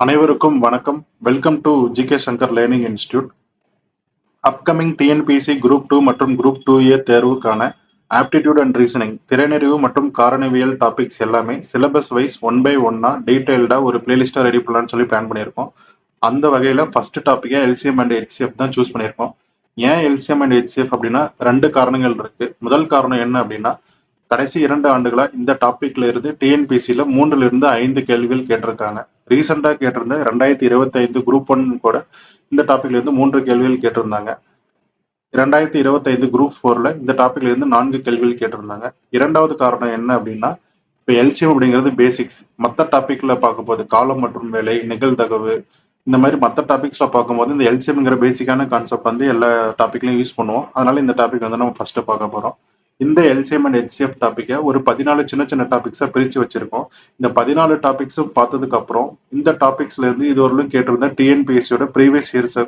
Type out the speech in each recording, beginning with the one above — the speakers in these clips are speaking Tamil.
அனைவருக்கும் வணக்கம். Welcome to GK Shankar learning institute. Upcoming TNPSC group 2 மற்றும் குரூப் 2A தேர்வுக்கான ஆப்டிடியூட் அண்ட் ரீசனிங் திறனறிவு மற்றும் காரணவியல் டாபிக்ஸ் எல்லாமே சிலபஸ் வைஸ் ஒன் பை ஒன்னா டீடைல்டா ஒரு பிளேலிஸ்டா ரெடி பண்ணலாம்னு சொல்லி பிளான் பண்ணியிருக்கோம். அந்த வகையில ஃபர்ஸ்ட் டாபிக்கா எல்சிஎம் அண்ட் ஹெச்சிஎஃப் தான் சூஸ் பண்ணியிருக்கோம். ஏன் எல்சிஎம் அண்ட் ஹெச்சிஎஃப் அப்படின்னா ரெண்டு காரணங்கள் இருக்கு. முதல் காரணம் என்ன அப்படின்னா கடைசி 2 ஆண்டுகளா இந்த டாபிக்ல இருந்து டிஎன்பிசியில 3ல இருந்து 5 கேள்விகள் கேட்டிருக்காங்க. ரீசெண்டா கேட்டிருந்த 2025 குரூப் 1 கூட இந்த டாபிக்ல இருந்து 3 கேள்விகள் கேட்டிருந்தாங்க. 2025 குரூப் 4ல இந்த டாபிக்ல இருந்து 4 கேள்விகள் கேட்டிருந்தாங்க. இரண்டாவது காரணம் என்ன அப்படின்னா இப்போ எல்சிஎம் அப்படிங்கிறது பேசிக்ஸ். மற்ற டாபிக்ல பார்க்கும்போது காலம் மற்றும் வேலை, நிகழ்தகவு இந்த மாதிரி மற்ற டாபிக்ஸ்ல பார்க்கும்போது இந்த எல்சிஎம்ங்கிற பேசிக்கான கான்செப்ட் வந்து எல்லா டாபிக்லையும் யூஸ் பண்ணுவோம். அதனால இந்த டாபிக் வந்து நம்ம ஃபர்ஸ்ட் பார்க்க போறோம். இந்த எல்சிஎம் அண்ட் ஹெச்சிஎஃப் டாபிக்கை ஒரு 14 சின்ன சின்ன டாபிக்ஸா பிரிச்சு வச்சிருக்கோம். இந்த 14 டாபிக்ஸும் பார்த்ததுக்கு அப்புறம் இந்த டாபிக்ஸ்ல இருந்து இதுவரையிலும் கேட்டிருந்த டிஎன்பிஎஸ்சியோட ப்ரீவியஸ் இயர்ஸ்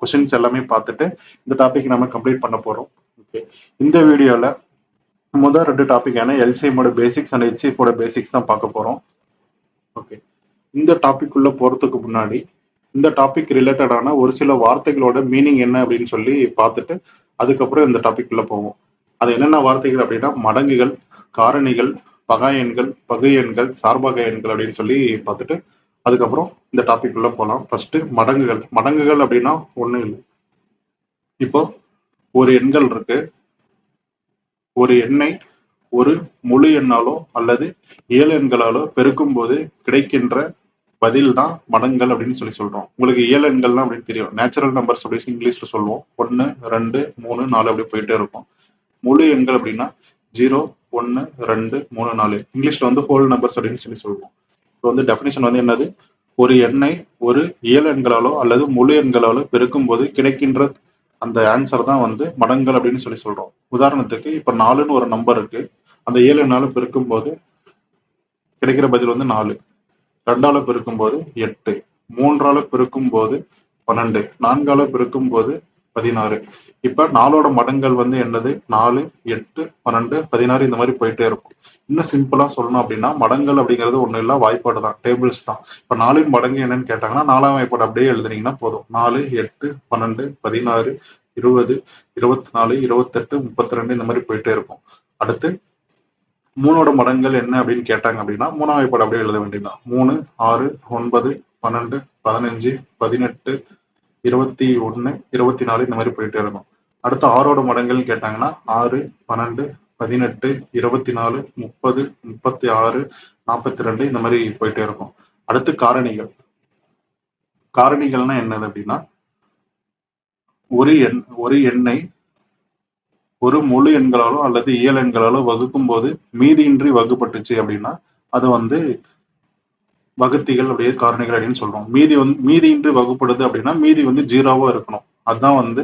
கொஸ்டின்ஸ் எல்லாமே பார்த்துட்டு இந்த டாபிக் நம்ம கம்ப்ளீட் பண்ண போறோம். ஓகே, இந்த வீடியோல முதல் 2 டாபிக்கான எல்சிஎம்மோட பேசிக்ஸ் அண்ட் ஹெச்சிஎஃபோட பேசிக்ஸ் தான் பார்க்க போறோம். ஓகே, இந்த டாபிக் உள்ள போறதுக்கு முன்னாடி இந்த டாபிக் ரிலேட்டடான ஒரு சில வார்த்தைகளோட மீனிங் என்ன அப்படின்னு சொல்லி பார்த்துட்டு அதுக்கப்புறம் இந்த டாபிக் உள்ள போவோம். அது என்னென்ன வார்த்தைகள் அப்படின்னா மடங்குகள், காரணிகள், பகா எண்கள், பகு எண்கள், சார்பக எண்கள் அப்படின்னு சொல்லி பார்த்துட்டு அதுக்கப்புறம் இந்த டாபிக் உள்ள போகலாம். ஃபர்ஸ்ட் மடங்குகள். மடங்குகள் அப்படின்னா ஒண்ணு இல்லை. இப்போ ஒரு எண்கள் இருக்கு. ஒரு எண்ணை ஒரு முழு எண்ணாலோ அல்லது 7 எண்களாலோ பெருக்கும் போது கிடைக்கின்ற பதில் தான் மடங்குகள் அப்படின்னு சொல்லி சொல்றோம். உங்களுக்கு 7 எண்கள்லாம் அப்படின்னு தெரியும். நேச்சுரல் நம்பர்ஸ் அப்படின்னு இங்கிலீஷ்ல சொல்லுவோம். 1, 2, 3, 4 அப்படி போயிட்டே இருக்கும். முழு எண்கள் அப்படின்னா 0, 1, 2, 3, 4 இங்கிலீஷ்ல வந்து ஹோல் நம்பர்ஸ் அப்படின்னு சொல்லி சொல்லுவோம். இப்போ வந்து டெஃபினிஷன் வந்து என்னது? ஒரு எண்ணை ஒரு 7 எண்களாலோ அல்லது முழு எண்களாலோ பெருக்கும் போது கிடைக்கின்ற அந்த ஆன்சர் தான் வந்து மடங்குகள் அப்படின்னு சொல்லி சொல்றோம். உதாரணத்துக்கு இப்ப 4ன்னு ஒரு நம்பர் இருக்கு. அந்த 7 எண்ணால பெருக்கும் போது கிடைக்கிற பதில் வந்து 4. 2ஆல பெருக்கும் போது 8, 3ஆல பெருக்கும் போது 12, 4ஆல பெருக்கும் போது 16. இப்ப 4ஓட மடங்குகள் வந்து என்னது? 4, 8, 12, 16 இந்த மாதிரி போயிட்டே இருக்கும். இன்னும் சிம்பிளா சொல்லணும் அப்படின்னா மடங்குகள் அப்படிங்கிறது ஒண்ணு இல்ல, வாய்ப்பாடு தான், டேபிள்ஸ் தான். இப்ப 4ன் மடங்கு என்னன்னு கேட்டாங்கன்னா 4ஆம் வாய்ப்பாடு அப்படியே எழுதுனீங்கன்னா போதும். 4, 8, 12, 16, 20, 24, 28, 32 இந்த மாதிரி போயிட்டே இருக்கும். அடுத்து 3ஓட மடங்குகள் என்ன அப்படின்னு கேட்டாங்க அப்படின்னா 3ஆம் வாய்ப்பாடு அப்படியே எழுத வேண்டியதுதான். 3, 6, 9, 12, 15, 18, 21, 24 இந்த மாதிரி போயிட்டே இருக்கும். அடுத்து 6ஓட மடங்குகள் கேட்டாங்கன்னா 6, 12, 18, 24, 30, 36, 42 இந்த மாதிரி போயிட்டே இருக்கும். அடுத்து காரணிகள். காரணிகள்னா என்னது அப்படின்னா ஒரு எண்ணை ஒரு முழு எண்களாலோ அல்லது இயல் எண்களாலோ வகுக்கும் போது மீதியின்றி வகுப்பட்டுச்சு அப்படின்னா அது வந்து வகுத்திகள் அப்படியே காரணிகள் அப்படின்னு சொல்றோம். மீதியின்றி வகுப்படுது அப்படின்னா மீதி வந்து 0வா இருக்கணும். அதுதான் வந்து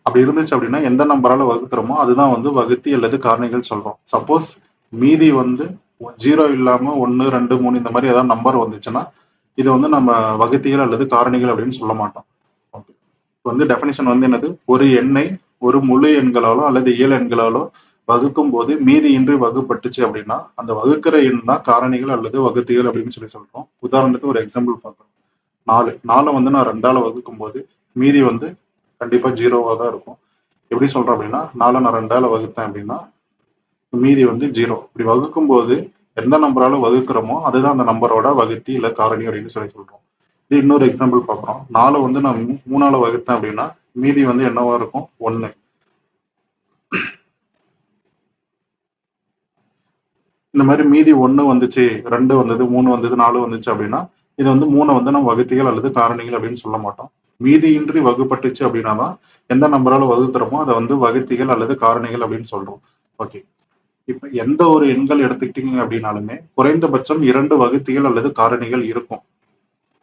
அப்படி இருந்துச்சு அப்படின்னா எந்த நம்பரால வகுக்கிறோமோ அதுதான் வந்து வகுத்தி அல்லது காரணிகள் சொல்றோம். சப்போஸ் மீதி வந்து 0 இல்லாம 1, 2, 3 இந்த மாதிரி ஏதாவது நம்பர் வந்துச்சுன்னா இது வந்து நம்ம வகுத்திகள் அல்லது காரணிகள் அப்படின்னு சொல்ல மாட்டோம். ஓகே, வந்து டெஃபினிஷன் வந்து என்னது? ஒரு எண்ணை ஒரு முழு எண்களாலோ அல்லது இயல் எண்களாலோ வகுக்கும் போது மீதியின்றி வகுப்பட்டுச்சு அப்படின்னா அந்த வகுக்கிற எண் தான் காரணிகள் அல்லது வகுத்திகள் அப்படின்னு சொல்லி சொல்றோம். உதாரணத்துக்கு ஒரு எக்ஸாம்பிள் பார்க்கணும். 4 வந்து நான் 2ஆல வகுக்கும் போது மீதி வந்து கண்டிப்பா 0வா தான் இருக்கும். எப்படி சொல்றோம் அப்படின்னா 4 நான் 2ஆல வகுத்தேன் அப்படின்னா மீதி வந்து 0. இப்படி வகுக்கும் போது எந்த நம்பரால வகுக்கிறோமோ அதுதான் அந்த நம்பரோட வகுத்தி இல்ல காரணி அப்படின்னு சொல்லி சொல்றோம். இது இன்னொரு எக்ஸாம்பிள் பார்க்குறோம். 4 வந்து நான் 3ஆல வகுத்தேன் அப்படின்னா மீதி வந்து என்னவா இருக்கும்? 1. இந்த மாதிரி மீதி 1 வந்துச்சு, 2 வந்தது, 3 வந்தது, 4 வந்துச்சு அப்படின்னா இது வந்து 3 வந்து நம்ம வகுத்திகள் அல்லது காரணிகள் அப்படின்னு சொல்ல மாட்டோம். மீதியின்றி வகுப்பட்டுச்சு அப்படின்னா தான் எந்த நம்பரால வகுக்கிறோமோ அதை வந்து வகுத்திகள் அல்லது காரணிகள் அப்படின்னு சொல்றோம். ஓகே, இப்ப எந்த ஒரு எண்கள் எடுத்துக்கிட்டீங்க அப்படின்னாலுமே குறைந்தபட்சம் 2 வகுத்திகள் அல்லது காரணிகள் இருக்கும்.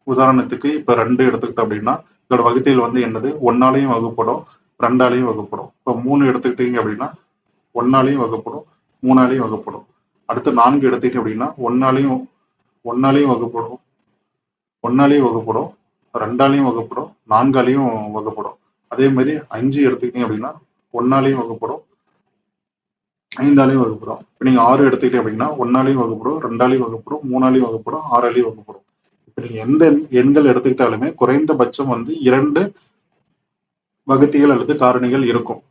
உதாரணத்துக்கு இப்ப 2 எடுத்துக்கிட்டோம் அப்படின்னா இதோட வகுத்திகள் வந்து என்னது? 1ஆலையும் வகுப்படும், 2ஆலையும் வகுப்படும். இப்ப 3 எடுத்துக்கிட்டீங்க அப்படின்னா 1ஆலையும் வகுப்படும், 3ஆலையும் வகுப்படும். அடுத்து 4 எடுத்துக்கிட்டீங்க அப்படின்னா 1ஆலையும் வகுப்படும், 1ஆலையும் வகுப்படும், 2ஆலையும் வகுப்படும், 4ஆலையும் வகுப்படும். அதே மாதிரி 5 எடுத்துக்கிட்டீங்க அப்படின்னா 1ஆலையும் வகுப்படும், 5ஆலையும் வகுப்படும். இப்போ நீங்க 6 எடுத்துக்கிட்டீங்க அப்படின்னா 1ஆலையும் வகுப்படும், 2ஆலையும் வகுப்படும், 3ஆலையும் வகுப்படும், 6ஆலையும் வகுப்படும். இப்ப நீங்க எந்த எண்கள் எடுத்துக்கிட்டாலுமே குறைந்தபட்சம் வந்து 2 வகுத்திகள் அல்லது காரணிகள் இருக்கும்.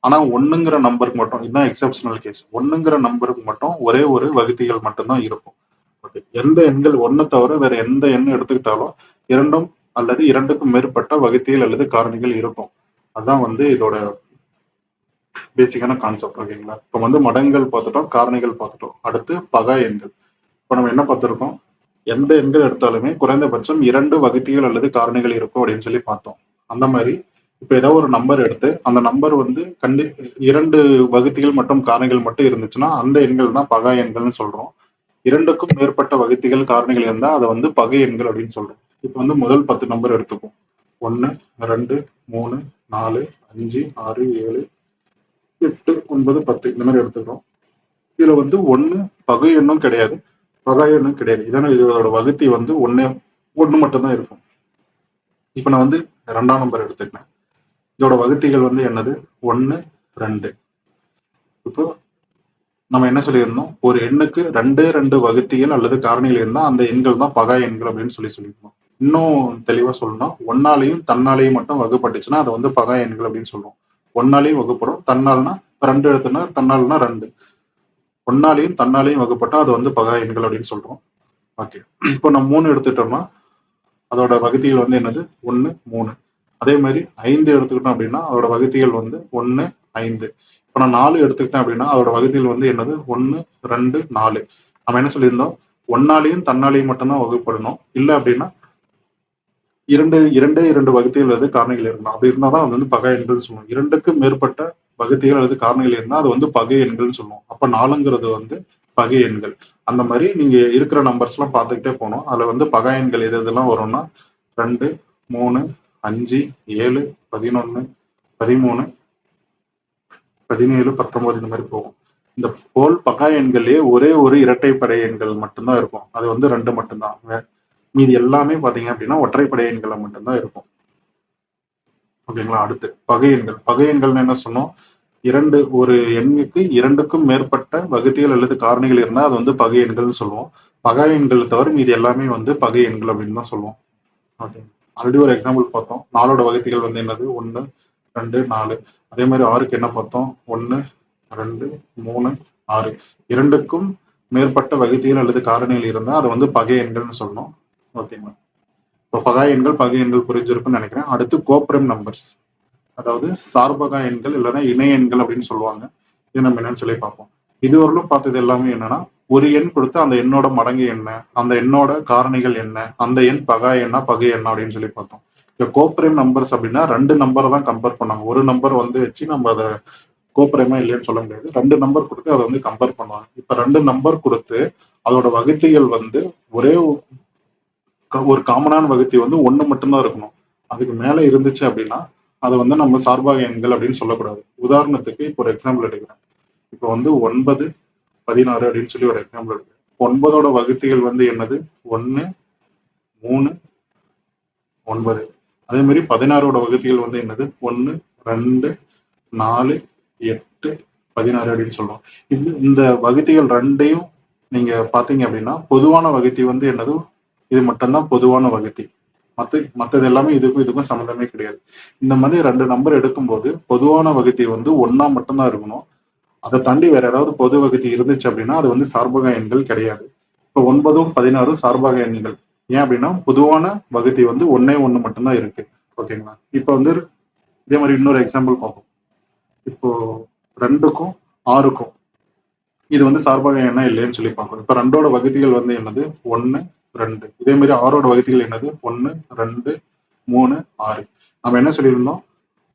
ஆனா 1ங்கிற நம்பருக்கு மட்டும் இதுதான் எக்ஸப்ஷனல் கேஸ். 1ங்கிற நம்பருக்கு மட்டும் ஒரே ஒரு வகுத்திகள் மட்டும்தான் இருக்கும். ஓகே. எந்த எண்கள் 1 தவிர வேற எந்த எண் எடுத்துக்கிட்டாலும் 2 அல்லது 2க்கும் மேற்பட்ட வகுத்திகள் அல்லது காரணிகள் இருக்கும். அதான் வந்து இதோட பேசிக்கான கான்செப்ட். ஓகேங்களா? இப்ப வந்து மடங்கள் பார்த்துட்டோம், காரணிகள் பார்த்துட்டோம். அடுத்து பகா எண்கள். இப்ப நம்ம என்ன பார்த்திருக்கோம்? எந்த எண்கள் எடுத்தாலுமே குறைந்தபட்சம் 2 வகுத்திகள் அல்லது காரணிகள் இருக்கும் அப்படின்னு சொல்லி பார்த்தோம். அந்த மாதிரி இப்ப ஏதோ ஒரு நம்பர் எடுத்து அந்த நம்பர் வந்து 2 வகுத்திகள் மற்றும் காரணிகள் மட்டும் இருந்துச்சுன்னா அந்த எண்கள் தான் பகா எண்கள்னு சொல்றோம். 2க்கும் மேற்பட்ட வகுத்திகள் காரணிகள் இருந்தா அதை வந்து பகை எண்கள் அப்படின்னு சொல்றோம். இப்ப வந்து முதல் 10 நம்பர் எடுத்துப்போம். 1, 2, 3, 4, 5, 6, 7, 8, 9, 10 இந்த மாதிரி எடுத்துக்கிறோம். இதுல வந்து 1 பகை எண்ணும் கிடையாது, பகா எண்ணும் கிடையாது. இதோட வகுத்தி வந்து ஒண்ணு மட்டும்தான் இருக்கும். இப்ப நான் வந்து 2ஆம் நம்பர் எடுத்துக்கிட்டேன். இதோட வகுத்திகள் வந்து என்னது? 1, 2. இப்போ நம்ம என்ன சொல்லியிருந்தோம்? ஒரு எண்ணுக்கு 2 வகுத்திகள் அல்லது காரணிகள் இருந்தா அந்த எண்கள் தான் பகா எண்கள் அப்படின்னு சொல்லியிருந்தோம். இன்னும் தெளிவா சொல்லணும்னா 1ஆலையும் தன்னாலையும் மட்டும் வகுப்பட்டுச்சுன்னா அதை வந்து பகா எண்கள் அப்படின்னு சொல்லுவோம். 1ஆலையும் வகுப்படும், தன்னால்னா 2 எடுத்தோம்னா தன்னால்னா 2. 1ஆலையும் தன்னாலையும் வகுப்பட்டா அது வந்து பகா எண்கள் அப்படின்னு சொல்றோம். ஓகே. இப்போ நம்ம 3 எடுத்துட்டோம்னா அதோட வகுத்திகள் வந்து என்னது? 1, 3. அதே மாதிரி 5 எடுத்துக்கிட்டோம் அப்படின்னா அதோட வகுத்திகள் வந்து 1, 5. இப்போ நான் 4 எடுத்துக்கிட்டேன் அப்படின்னா அதோட வகுத்திகள் வந்து என்னது? 1, 2, 4. நம்ம என்ன சொல்லியிருந்தோம்? 1ஆலையும் தன்னாலையும் மட்டும்தான் வகுப்படணும். இல்லை அப்படின்னா இரண்டே 2 வகுத்திகள் அல்லது காரணிகள் இருக்கணும். அப்படி இருந்தாதான் அது வந்து பகை எண்கள்னு சொல்லுவோம். 2க்கும் மேற்பட்ட வகுத்திகள் அல்லது காரணிகள் இருந்தா அது வந்து பகை எண்கள்னு சொல்லுவோம். அப்ப 4ங்கிறது வந்து பகை எண்கள். அந்த மாதிரி நீங்க இருக்கிற நம்பர்ஸ் எல்லாம் பார்த்துக்கிட்டே போனோம். அதுல வந்து பகா எண்கள் எது எதெல்லாம் வரும்னா 2, 3, 5, 7, 11, 13, 17, 19 இந்த மாதிரி போகும். இந்த போல் பகா எண்களே ஒரே ஒரு இரட்டைப்படை எண்கள் மட்டும்தான் இருக்கும். அது வந்து 2 மட்டும்தான். மீதி எல்லாமே பாத்தீங்க அப்படின்னா ஒற்றைப்படை எண்களை மட்டும்தான் இருக்கும். ஓகேங்களா? அடுத்து பகை எண்கள். பகை எண்கள்னு என்ன சொன்னோம்? ஒரு எண்ணுக்கு 2க்கும் மேற்பட்ட வகுத்திகள் அல்லது காரணிகள் இருந்தா அது வந்து பகை எண்கள்னு சொல்லுவோம். பகா எண்கள் தவிர மீதி எல்லாமே வந்து பகை எண்கள் அப்படின்னு தான் சொல்லுவோம். ஓகே. ஆல்ரெடி ஒரு எக்ஸாம்பிள் பார்த்தோம். 4ஓட வகுத்திகள் வந்து என்னது? 1, 2, 4. அதே மாதிரி 6க்கு என்ன பார்த்தோம்? 1, 2, 3, 6. 2க்கும் மேற்பட்ட வகுத்திகள் அல்லது காரணிகள் இருந்தா அதை வந்து பகை எண்கள்னு சொல்லணும். ஓகேங்களா? இப்போ பகா எண்கள், பகை எண்கள் புரிஞ்சிருக்குன்னு நினைக்கிறேன். அடுத்து கோப்ரைம் நம்பர்ஸ். அதாவது சார்பகா எண்கள் இல்லைன்னா இணை எண்கள் அப்படின்னு சொல்லுவாங்க. இது நம்ம என்னன்னு சொல்லி பார்ப்போம். இதுவரையிலும் பார்த்தது எல்லாமே என்னன்னா ஒரு எண் கொடுத்து அந்த எண்ணோட மடங்கு என்ன, அந்த எண்ணோட காரணிகள் என்ன, அந்த எண் பகா எண்ணா பகை எண்ணா அப்படின்னு சொல்லி பார்த்தோம். இப்போ கோப்ரைம் நம்பர்ஸ் அப்படின்னா 2 நம்பரை தான் கம்பேர் பண்ணாங்க. ஒரு நம்பர் வந்து வச்சு நம்ம அதை கோப்ரைமா இல்லையான்னு சொல்ல முடியாது. 2 நம்பர் கொடுத்து அதை வந்து கம்பேர் பண்ணுவாங்க. இப்ப 2 நம்பர் கொடுத்து அதோட வகுத்திகள் வந்து ஒரே ஒரு காமனான வகுத்தி வந்து 1 மட்டும்தான் இருக்கணும். அதுக்கு மேல இருந்துச்சு அப்படின்னா அது வந்து நம்ம சார்பாக எண்கள் அப்படின்னு சொல்லக்கூடாது. உதாரணத்துக்கு இப்போ ஒரு எக்ஸாம்பிள் எடுக்கிறேன். இப்போ வந்து 9, 16 அப்படின்னு சொல்லி ஒரு எக்ஸாம்பிள் இருக்கு. 9ஓட வகுத்திகள் வந்து என்னது? 1, 3, 9. அதே மாதிரி 16ஓட வகுத்திகள் வந்து என்னது? 1, 2, 4, 8, 16 அப்படின்னு சொல்றோம். இந்த வகுத்திகள் 2யும் நீங்க பாத்தீங்க அப்படின்னா பொதுவான வகுத்தி வந்து என்னது? இது மட்டும்தான் பொதுவான வகுத்தி. மத்தது எல்லாமே இதுக்கும் சம்மந்தமே கிடையாது. இந்த மாதிரி 2 நம்பர் எடுக்கும்போது பொதுவான வகுத்தி வந்து 1ஆ மட்டும்தான் இருக்கணும். அதை தாண்டி வேற ஏதாவது பொது வகுத்தி இருந்துச்சு அப்படின்னா அது வந்து சார்பக எண்கள் கிடையாது. இப்போ 9ம் 16ம் சார்பக எண்கள். ஏன் அப்படின்னா பொதுவான வகுத்தி வந்து 1 மட்டும்தான் இருக்கு. ஓகேங்களா? இப்போ வந்து இதே மாதிரி இன்னொரு எக்ஸாம்பிள் பார்ப்போம். இப்போ 2க்கும் 6க்கும் இது வந்து சார்பக எண்ணா இல்லைன்னு சொல்லி பார்க்கணும். இப்போ 2ஓட வகுத்திகள் வந்து என்னது? 1, 2. இதே மாதிரி 6ஓட வகுத்திகள் என்னது? 1, 2, 3, 6. நம்ம என்ன சொல்லியிருந்தோம்?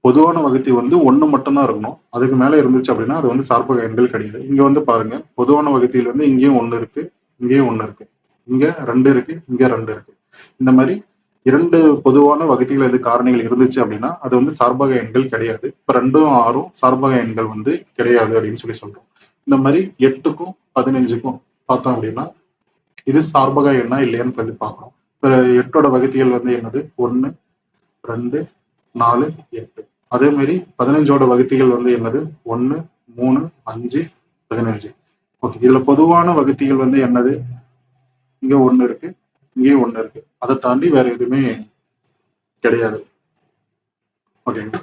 பொதுவான வகுத்தி வந்து 1 மட்டும்தான் இருக்கணும். அதுக்கு மேல இருந்துச்சு அப்படின்னா அது வந்து சார்பக எண்கள் கிடையாது. இங்க வந்து பாருங்க, பொதுவான வகுத்தியில் வந்து இங்கேயும் 1 இருக்கு, இங்கேயும் 1 இருக்கு, இங்க 2 இருக்கு, இங்க 2 இருக்கு. இந்த மாதிரி 2 பொதுவான வகுத்திகள் எது காரணிகள் இருந்துச்சு அப்படின்னா அது வந்து சார்பக எண்கள் கிடையாது. இப்ப 2ம் 6ம் சார்பக எண்கள் வந்து கிடையாது அப்படின்னு சொல்லி சொல்றோம். இந்த மாதிரி 8க்கும் 15க்கும் பார்த்தோம் அப்படின்னா இது சார்பக எண்ணா இல்லையான்னு சொல்லி பார்க்கணும். இப்ப 8ஓட வகுத்திகள் வந்து என்னது? 1, 2, 4, 8. அதே மாதிரி 15ஓட வகுத்திகள் வந்து என்னது? 1, 3, 5, 15. ஓகே. இதுல பொதுவான வகுத்திகள் வந்து என்னது? இங்க 1 இருக்கு, இங்கேயும் 1 இருக்கு. அதை தாண்டி வேற எதுவுமே கிடையாது. ஓகேங்களா?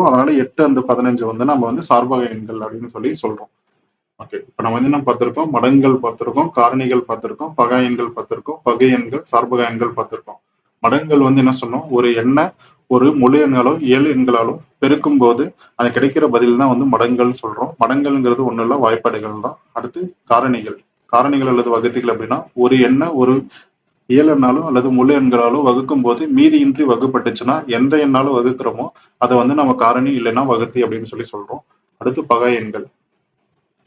அதனால 8 அந்த 15 வந்து நம்ம வந்து சார்பக எண்கள் அப்படின்னு சொல்லி சொல்றோம். ஓகே. இப்ப நம்ம வந்து என்ன பார்த்திருக்கோம்? மடங்கள் பார்த்திருக்கோம், காரணிகள் பார்த்திருக்கோம், பகா எண்கள் பார்த்திருக்கோம், பகை எண்கள், சார்பக எண்கள் பார்த்திருக்கோம். மடங்கள் வந்து என்ன சொன்னோம்? ஒரு எண்ணை ஒரு முழு எண்ணாலோ, இயல் எண்களாலோ பெருக்கும் போது அது கிடைக்கிற பதில் தான் வந்து மடங்கள்னு சொல்றோம். மடங்கள்ங்கிறது ஒண்ணும் இல்ல, வாய்ப்பாடுகள் தான். அடுத்து காரணிகள். காரணிகள் அல்லது வகுத்திகள் அப்படின்னா, ஒரு எண்ணை ஒரு இயல் எண்ணாலோ அல்லது முழு எண்களாலோ வகுக்கும் போது மீதியின்றி வகுப்பட்டுச்சுன்னா எந்த எண்ணாலும் வகுக்கிறோமோ அதை வந்து நம்ம காரணி இல்லைன்னா வகுத்தி அப்படின்னு சொல்லி சொல்றோம். அடுத்து பகா எண்கள்.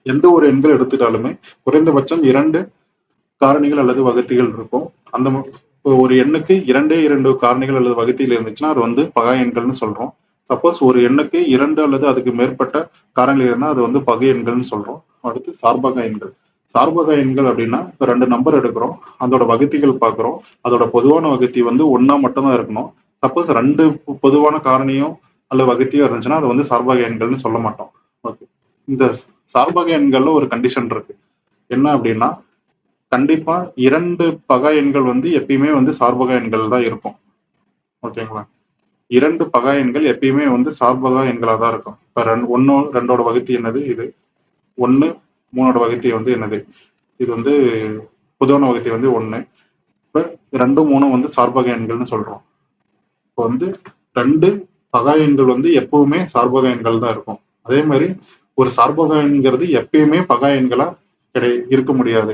எந்த ஒரு எண்கள் எடுத்துட்டாலுமே குறைந்தபட்சம் 2 காரணிகள் அல்லது வகுத்திகள் இருக்கும். அந்த ஒரு எண்ணுக்கு 2 காரணிகள் அல்லது வகுத்திகள் இருந்துச்சுன்னா அது வந்து பகா எண்கள்னு சொல்றோம். சப்போஸ் ஒரு எண்ணுக்கு 2 அல்லது அதுக்கு மேற்பட்ட காரணிகள் இருந்தா அது வந்து பகை எண்கள்னு சொல்றோம். அடுத்து சார்பக எண்கள். சார்பக எண்கள் அப்படின்னா இப்ப 2 நம்பர் எடுக்கிறோம், அதோட வகுத்திகள் பார்க்கிறோம், அதோட பொதுவான வகுத்தி வந்து 1 மட்டும்தான் இருக்கணும். சப்போஸ் 2 பொதுவான காரணியும் அல்லது வகுத்தியும் இருந்துச்சுன்னா அது வந்து சார்பக எண்கள்னு சொல்ல மாட்டோம். ஓகே. இந்த சார்பக எண்கள்ல ஒரு கண்டிஷன் இருக்கு. என்ன அப்படின்னா, கண்டிப்பா 2 பகா எண்கள் வந்து எப்பயுமே வந்து சார்பக எண்கள் தான் இருக்கும். ஓகேங்களா? 2 பகா எண்கள் எப்பயுமே வந்து சார்பகா எண்களா தான் இருக்கும். இப்ப 1 2ஓட வகுத்தி என்னது? இது. 1 3ஓட வகுத்தி வந்து என்னது? இது வந்து பொதுவான வகுத்தி வந்து 1. இப்ப 2 3 வந்து சார்பக எண்கள்னு சொல்றோம். இப்போ வந்து 2 பகா எண்கள் வந்து எப்பவுமே சார்பக எண்கள் தான் இருக்கும். அதே மாதிரி ஒரு சார்பக எண்கிறது எப்பயுமே பகா எண்களா இருக்க முடியாது.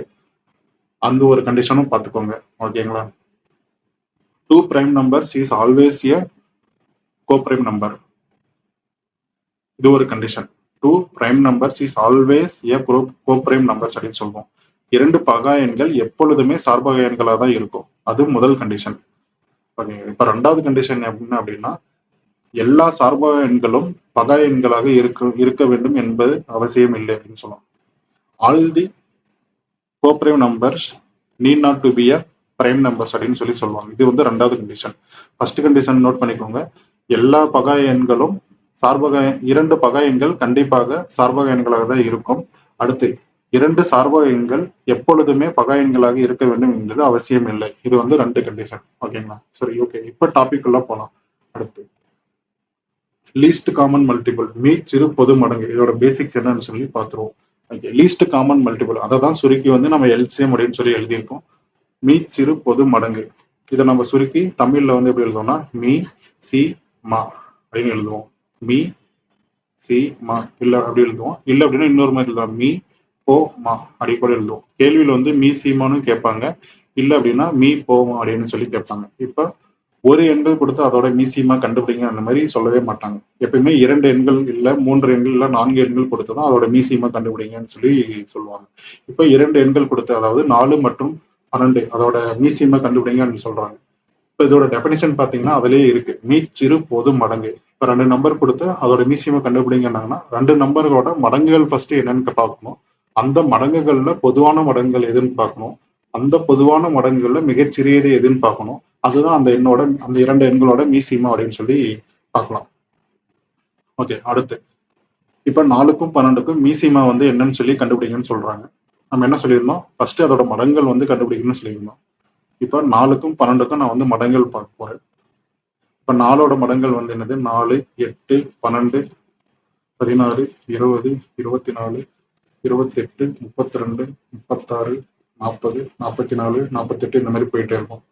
அந்த ஒரு கண்டிஷனும் பார்த்துக்கோங்க. ஓகேங்களா? 2 prime numbers is always a co-prime number. இது ஒரு condition. 2 prime numbers is always a co-prime numbers அப்படின்னு சொல்றோம். 2 பகா எண்கள் எப்பொழுதுமே சார்பக எண்களா தான் இருக்கும். அது முதல் கண்டிஷன். இப்ப 2வது கண்டிஷன் என்ன அப்படின்னா, எல்லா சார்பக எண்களும் பகா எண்களாக இருக்க வேண்டும் என்பது அவசியம் இல்லை அப்படின்னு சொல்லலாம். All the co-prime numbers need not to be a prime numbers அப்படின்னு சொல்லி சொல்லுவாங்க. இது வந்து 2வது கண்டிஷன். ஃபர்ஸ்ட் கண்டிஷன் நோட் பண்ணிக்கோங்க. எல்லா பகா எண்களும் சார்பக 2 பகா எண்கள் கண்டிப்பாக சார்பக எண்களாக தான் இருக்கும். அடுத்து 2 சார்பக எண்கள் எப்பொழுதுமே பகா எண்களாக இருக்க வேண்டும் என்பது அவசியம் இல்லை. இது வந்து 2 கண்டிஷன். ஓகேங்களா? சரி, ஓகே. இப்ப டாபிக் உள்ள போலாம். அடுத்து லீஸ்ட் காமன் மல்டிபிள், மீச்சிறு பொது மடங்கு. இதோட பேசிக்ஸ் என்னன்னு சொல்லி பார்த்துருவோம். ஓகே. லீஸ்ட் காமன் மல்டிபிள் அதை தான் சுருக்கி வந்து நம்ம எல்சிஎம் அப்படின்னு சொல்லி எழுதியிருக்கோம். மீச்சிறு பொது மடங்கு. இதை நம்ம சுருக்கி தமிழ்ல வந்து எப்படி எழுதுவோம்னா மீ சி மா அப்படின்னு எழுதுவோம். மீ சி மா இல்ல அப்படி எழுதுவோம். இல்ல அப்படின்னா இன்னொரு மாதிரி எழுதுவோம். மீ போ மா அப்படி கூட எழுதுவோம். கேள்வியில வந்து மீ சீமான்னு கேட்பாங்க. இல்ல அப்படின்னா மீ போமா அப்படின்னு சொல்லி கேட்பாங்க. இப்ப ஒரு எண்கள் கொடுத்து அதோட மீசியமா கண்டுபிடிங்க அந்த மாதிரி சொல்லவே மாட்டாங்க. எப்பயுமே 2 எண்கள் இல்ல 3 எண்கள் இல்ல 4 எண்கள் கொடுத்துதான் அதோட மீசியமா கண்டுபிடிங்கன்னு சொல்லி சொல்லுவாங்க. இப்ப 2 எண்கள் கொடுத்து அதாவது 4 மற்றும் 12 அதோட மீசியமா கண்டுபிடிங்கன்னு சொல்றாங்க. இப்ப இதோட டெபினிஷன் பாத்தீங்கன்னா அதுலயே இருக்கு. மீச்சிறு பொது மடங்கு. இப்ப 2 நம்பர் கொடுத்து அதோட மீசியமா கண்டுபிடிங்கன்னா 2 நம்பர்களோட மடங்குகள் ஃபர்ஸ்ட் என்னன்னு பார்க்கணும். அந்த மடங்குகள்ல பொதுவான மடங்குகள் எதுன்னு பார்க்கணும். அந்த பொதுவான மடங்குகள்ல மிகச்சிறியது எதுன்னு பார்க்கணும். அதுதான் அந்த 2 எண்களோட மீசிமா அப்படின்னு சொல்லி பார்க்கலாம். ஓகே. அடுத்து இப்ப 4க்கும் 12க்கும் மீசிமா வந்து என்னன்னு சொல்லி கண்டுபிடிங்கன்னு சொல்றாங்க. நம்ம என்ன சொல்லியிருந்தோம்? ஃபர்ஸ்ட் அதோட மடங்கள் வந்து கண்டுபிடிக்கணும்னு சொல்லியிருந்தோம். இப்ப 4க்கும் 12க்கும் நான் வந்து மடங்கள் பார்க்க போறேன். இப்ப 4ஓட மடங்கள் வந்து என்னது? 4 8 12 16 20 24 28 32 36 40 44 48 இந்த மாதிரி போயிட்டே இருக்கும்.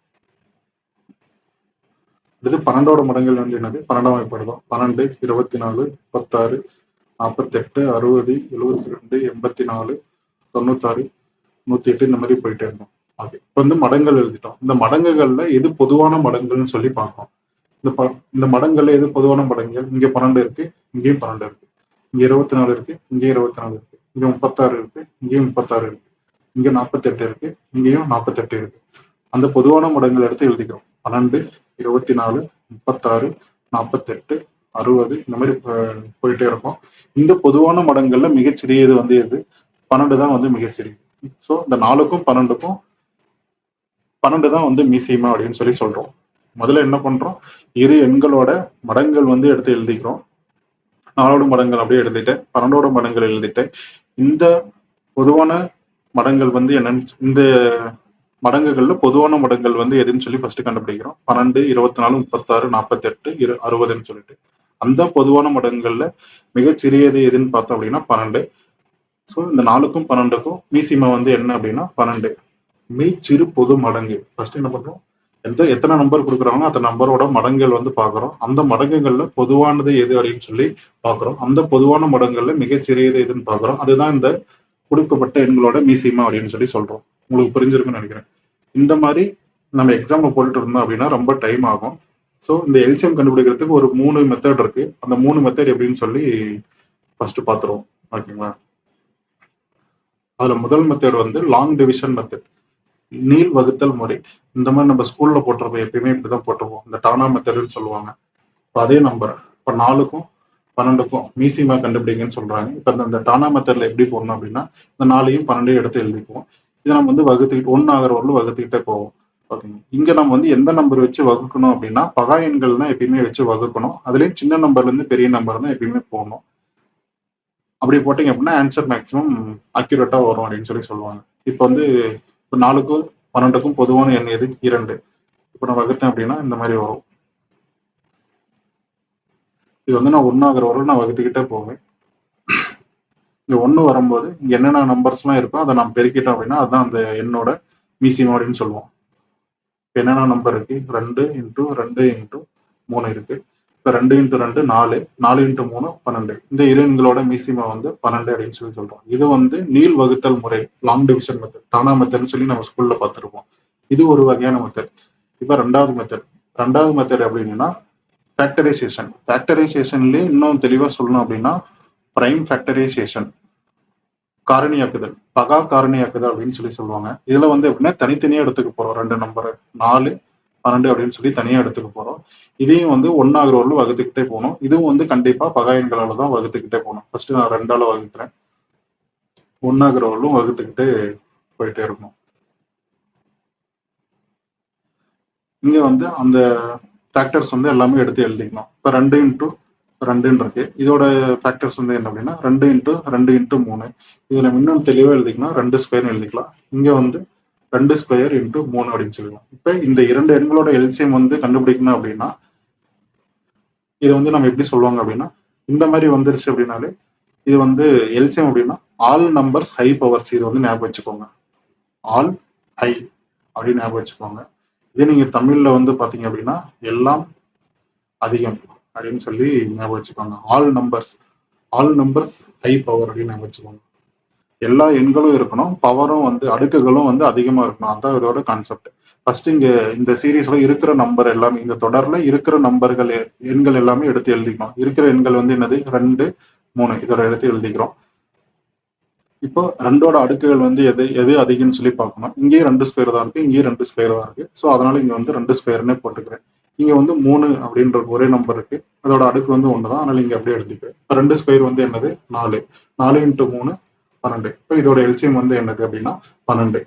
இது 12ஓட மடங்கள் வந்து என்னது? 12ஆம் வாய்ப்பாடுதான். 12 24 36 48 60 72 84 96 108 இந்த மாதிரி போயிட்டே இருக்கும். ஓகே. இப்ப வந்து மடங்கள் எழுதிட்டோம். இந்த மடங்குகள்ல எது பொதுவான மடங்குன்னு சொல்லி பார்ப்போம். இந்த மடங்கள்ல எது பொதுவான மடங்குகள்? இங்க 12 இருக்கு, இங்கேயும் 12 இருக்கு, இங்க 24 இருக்கு, இங்கேயும் 24 இருக்கு, இங்க 36 இருக்கு, இங்கேயும் 36 இருக்கு, இங்க 48 இருக்கு, இங்கேயும் 48 இருக்கு. அந்த பொதுவான மடங்கள் எடுத்து எழுதிக்கிறோம். 12 24 36 48 60 இந்த மாதிரி போயிட்டே இருக்கும். இந்த பொதுவான மடங்கள்ல மிகச்சிறியது வந்து எது? 12 தான் வந்து மிக சிறியது. ஸோ இந்த 4க்கும் 12க்கும் 12 தான் வந்து மீசியமா அப்படின்னு சொல்லி சொல்றோம். முதல்ல என்ன பண்றோம்? இரு எண்களோட மடங்கள் வந்து எடுத்து எழுதிக்கிறோம். 4ஓட மடங்கள் அப்படியே எழுதிட்டேன், 12ஓட மடங்கள் எழுதிட்டேன். இந்த பொதுவான மடங்கள் வந்து என்னன்னு இந்த மடங்குகள்ல பொதுவான மடங்குகள் வந்து எதுன்னு சொல்லி ஃபர்ஸ்ட் கண்டுபிடிக்கிறோம். 12, 24, 36, 48, 60ன்னு சொல்லிட்டு. அந்த பொதுவான மடங்குகள்ல மிகச்சிறியது எதுன்னு பார்த்தோம் அப்படின்னா 12. ஸோ இந்த 4க்கும் 12க்கும் மீசிமா வந்து என்ன அப்படின்னா 12. மீச்சிறு பொது மடங்கு. ஃபர்ஸ்ட் என்ன பண்றோம்? எத்தனை நம்பர் கொடுக்குறாங்களோ அந்த நம்பரோட மடங்குகள் வந்து பார்க்குறோம். அந்த மடங்குகள்ல பொதுவானது எது அப்படின்னு சொல்லி பார்க்குறோம். அந்த பொதுவான மடங்குகள்ல மிகச்சிறியது எதுன்னு பார்க்குறோம். அதுதான் இந்த கொடுக்கப்பட்ட எண்களோட மீசிமா அப்படின்னு சொல்லி சொல்றோம். உங்களுக்கு புரிஞ்சிருக்குன்னு நினைக்கிறேன். இந்த மாதிரி நம்ம எக்ஸாம்பிள் போட்டுட்டு இருந்தோம் அப்படின்னா ரொம்ப டைம் ஆகும். ஸோ இந்த எல்சிஎம் கண்டுபிடிக்கிறதுக்கு ஒரு 3 மெத்தட் இருக்கு. அந்த 3 மெத்தட் எப்படின்னு சொல்லி ஃபர்ஸ்ட் பார்த்துருவோம். ஓகேங்களா? அதுல முதல் மெத்தட் வந்து லாங் டிவிஷன் மெத்தட், நீள் வகுத்தல் முறை. இந்த மாதிரி நம்ம ஸ்கூல்ல போட்டிருப்போம், எப்பயுமே இப்படிதான் போட்டிருப்போம். இந்த டானா மெத்தட்னு சொல்லுவாங்க. இப்போ அதே நம்பர் இப்போ 4க்கும் 12க்கும் மீசிமா கண்டுபிடிங்கன்னு சொல்றாங்க. இப்போ இந்த டானா மெத்தட்ல எப்படி போடணும் அப்படின்னா இந்த 4ஐயும் 12ஐயும் எடுத்து எழுதிக்குவோம். இதை நம்ம வந்து வகுத்துக்கிட்டு 1 ஆகிற வரலும் வகுத்துக்கிட்டே போவோம். ஓகேங்க. இங்க நம்ம வந்து எந்த நம்பர் வச்சு வகுக்கணும் அப்படின்னா பகா எண்கள் தான் எப்பயுமே வச்சு வகுக்கணும். அதுலயும் சின்ன நம்பர்ல இருந்து பெரிய நம்பர் தான் எப்பயுமே போகணும். அப்படி போட்டீங்க அப்படின்னா ஆன்சர் மேக்ஸிமம் அக்யூரேட்டா வரும் அப்படின்னு சொல்லி சொல்லுவாங்க. இப்போ வந்து இப்போ 4க்கும் 12க்கும் பொதுவான எண் எது? 2. இப்போ நான் வகுத்தேன் அப்படின்னா இந்த மாதிரி வரும். இது வந்து நான் 1 ஆகிற வரலும் நான் வகுத்துக்கிட்டே போவேன். இங்க 1 வரும்போது இங்க என்னென்ன நம்பர்ஸ்லாம் இருக்கோ அதை நம்ம பெருக்கிட்டோம் அப்படின்னா அதுதான் அந்த எண்ணோட மீசிமா அப்படின்னு சொல்லுவோம். என்னென்ன நம்பர் இருக்கு? 2 இன்டூ 2 இன்டூ 3 இருக்கு. இப்போ 2 இன்டூ 2 4, 4 இன்டூ 3 12. இந்த இரு எண்களோட மீசிமா வந்து 12 அப்படின்னு சொல்லி சொல்றோம். இது வந்து நீள் வகுத்தல் முறை, லாங் டிவிஷன் மெத்தட், டானா மெத்தட்னு சொல்லி நம்ம ஸ்கூல்ல பார்த்துருப்போம். இது ஒரு வகையான மெத்தட். இப்போ ரெண்டாவது மெத்தட் அப்படின்னா ஃபேக்டரைசேஷன். ஃபேக்டரைசேஷன்லேயே இன்னும் தெளிவாக சொல்லணும் அப்படின்னா பிரைம் ஃபேக்டரைசேஷன், காரணியாக்குதல், பகா காரணியாக்குதல் அப்படின்னு சொல்லி சொல்லுவாங்க. இதுல வந்து எப்படின்னா தனித்தனியா எடுத்துக்க போறோம். 2 நம்பர் 4, 12 அப்படின்னு சொல்லி தனியா எடுத்துக்க போறோம். இதையும் வந்து 1 ஆகிற வரலும் வகுத்துக்கிட்டே போகணும். இதுவும் வந்து கண்டிப்பா பகா எண்களால தான் வகுத்துக்கிட்டே போகணும். ஃபர்ஸ்ட் நான் 2ஆல வகுக்கிறேன். 1 ஆகிற வரலும் வகுத்துக்கிட்டே போயிட்டே இருக்கணும். இங்க வந்து அந்த ஃபேக்டர்ஸ் வந்து எல்லாமே எடுத்து எழுதிக்கணும். இப்போ 2 இன்டூ 2ன்னு இருக்கு. இதோட ஃபேக்டர்ஸ் வந்து என்ன அப்படின்னா 2 இன்டூ 2 இன்டூ 3. இதுல இன்னும் தெளிவா எழுதிக்கலாம். 2 ஸ்கொயர்னு எழுதிக்கலாம். இங்க வந்து 2 ஸ்கொயர் இன்டூ 3 அப்படின்னு சொல்லுவோம். இப்போ இந்த 2 எண்களோட எல்சிஎம் வந்து கண்டுபிடிக்கணும் அப்படின்னா இது வந்து நம்ம எப்படி சொல்லுவாங்க அப்படின்னா இந்த மாதிரி வந்துருச்சு அப்படின்னாலே இது வந்து எல்சிஎம் அப்படின்னா ஆல் நம்பர்ஸ் ஹை பவர்ஸ். இது வந்து ஞாபகம் வச்சுக்கோங்க. ஆல் ஹை அப்படின்னு ஞாபகம் வச்சுக்கோங்க. இதே நீங்க தமிழ்ல வந்து பாத்தீங்க அப்படின்னா எல்லாம் அதிகம் அப்படின்னு சொல்லி ஞாபகம் வச்சுக்கோங்க. ஆல் நம்பர்ஸ் ஹை பவர் அப்படின்னு ஞாபகம் வச்சுக்கோங்க. எல்லா எண்களும் இருக்கணும், பவரும் வந்து அடுக்குகளும் வந்து அதிகமா இருக்கணும். அதான் இதோட கான்செப்ட். ஃபர்ஸ்ட் இங்க இந்த சீரீஸ்ல இருக்கிற நம்பர் எல்லாமே, இந்த தொடர்ல இருக்கிற நம்பர்கள் எண்கள் எல்லாமே எடுத்து எழுதிக்கணும். இருக்கிற எண்கள் வந்து என்னது? 2, 3. இதோட எடுத்து எழுதிக்கிறோம். இப்போ 2ஓட அடுக்குகள் வந்து எது எது அதிகம்னு சொல்லி பார்க்கணும். இங்கேயும் 2 ஸ்கொயர் தான் இருக்கு, இங்கேயும் 2 ஸ்கொயர் தான் இருக்கு. ஸோ அதனால இங்க வந்து 2 ஸ்கொயர்னே போட்டுக்கிறேன். இங்க வந்து 3 அப்படின்ற ஒரே நம்பர் இருக்கு, அதோட அடுக்கு வந்து 1 தான். அதனால இங்க அப்படியே எடுத்துக்கிறேன். இப்போ 2 ஸ்கொயர் வந்து என்னது? 4. 4 இன்டூ 3 12. இப்போ இதோட எல்சிஎம் வந்து என்னது அப்படின்னா 12.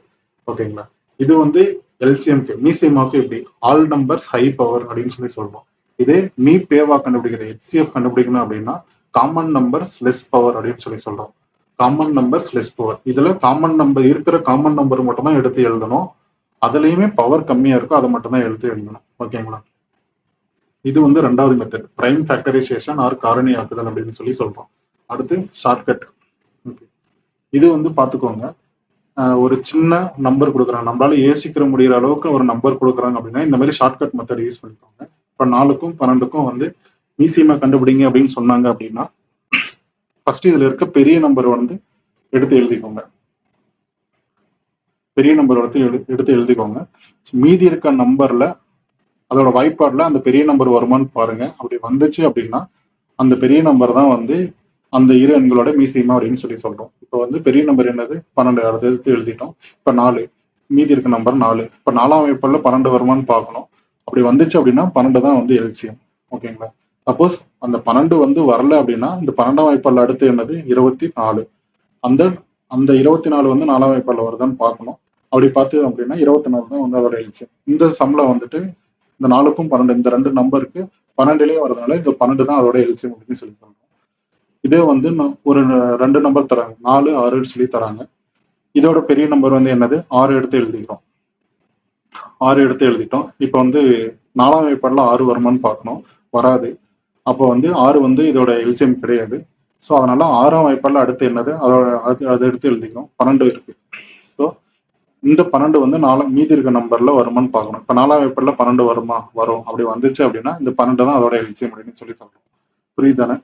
ஓகேங்களா? இது வந்து எல்சிஎம்க்கு. மீசிஎம்க்கு எப்படி? ஆல் நம்பர்ஸ் ஹை பவர் அப்படின்னு சொல்லி சொல்றோம். இதே மீ பேவா கண்டுபிடிக்கிறது, ஹெச்சிஎஃப் கண்டுபிடிக்கணும் அப்படின்னா காமன் நம்பர்ஸ் லெஸ் பவர் அப்படின்னு சொல்லி சொல்றோம். Common numbers less power. இதுல காமன் நம்பர் இருக்கிற காமன் நம்பர் மட்டும் தான் எடுத்து எழுதணும். அதுலயுமே பவர் கம்மியா இருக்கும், அதை மட்டும் தான் எடுத்து எழுதணும். ஓகேங்களா? இது வந்து 2வது மெத்தட், பிரைம் ஃபேக்டரைசேஷன் ஆர் காரணியாக்குதல் அப்படின்னு சொல்லி சொல்றோம். அடுத்து ஷார்ட்கட். இது வந்து பாத்துக்கோங்க. ஒரு சின்ன நம்பர் கொடுக்குறாங்க, நம்மளால யோசிக்கிற முடிகிற அளவுக்கு ஒரு நம்பர் கொடுக்குறாங்க அப்படின்னா இந்த மாதிரி ஷார்ட்கட் மெத்தட் யூஸ் பண்ணிக்கோங்க. இப்போ 4க்கும் 12க்கும் வந்து மீசியமா கண்டுபிடிங்க அப்படின்னு சொன்னாங்க அப்படின்னா ஃபர்ஸ்ட் இதுல இருக்க பெரிய நம்பர் வந்து எடுத்து எழுதிக்கோங்க. பெரிய நம்பர் எடுத்து எழுதிக்கோங்க. மீதி இருக்க நம்பர்ல அதோட வாய்ப்பாடுல அந்த பெரிய நம்பர் வருமானு பாருங்க. அப்படி வந்துச்சு அப்படின்னா அந்த பெரிய நம்பர் தான் வந்து அந்த இரு எண்களோட மீசியமா அப்படின்னு சொல்லி சொல்றோம். இப்போ வந்து பெரிய நம்பர் என்னது? 12. அதை எடுத்து எழுதிட்டோம். இப்போ 4, மீதி இருக்க நம்பர் 4. இப்போ 4ஆம் வாய்ப்பாடுல 12 வருமானு பார்க்கணும். அப்படி வந்துச்சு அப்படின்னா 12 தான் வந்து எல்சிஎம். ஓகேங்களா? சப்போஸ் அந்த 12 வந்து வரல அப்படின்னா இந்த 12ஆம் வாய்ப்பாடுல அடுத்து என்னது? 24. அந்த அந்த 24 வந்து 4ஆம் வாய்ப்பாடுல வருதான்னு பார்க்கணும். அப்படி பார்த்தது அப்படின்னா 24 தான் வந்து அதோட எல்சிஎம். இந்த சம்ல வந்துட்டு இந்த 4க்கும் 12 இந்த 2 நம்பருக்கு 12லயே வரதுனால இந்த 12 தான் அதோட எல்சிஎம் அப்படின்னு சொல்லி சொல்றோம். இதே வந்து ஒரு 2 நம்பர் தராங்க, 4, 6 சொல்லி தராங்க. இதோட பெரிய நம்பர் வந்து என்னது? 6 எடுத்து எழுதிக்கிறோம். 6 எடுத்து எழுதிட்டோம். இப்போ வந்து 4ஆம் வாய்ப்பாடுல 6 வருமான்னு பார்க்கணும். வராது. அப்போ வந்து 6 வந்து இதோட எல்சிஎம் கிடையாது. ஸோ அதனால 6ஆம் வாய்ப்பாடுல அடுத்து என்னது? அதை எடுத்து எழுதிக்கிறோம். 12 இருக்கு. ஸோ இந்த 12 வந்து மீதி இருக்க நம்பர்ல வருமான்னு பார்க்கணும். இப்போ 4ஆம் வாய்ப்பாடுல 12 வருமா? வரும். அப்படி வந்துச்சு அப்படின்னா இந்த 12 தான் அதோட எல்சிஎம் அப்படின்னு சொல்லி சொல்றோம். புரியுதானே?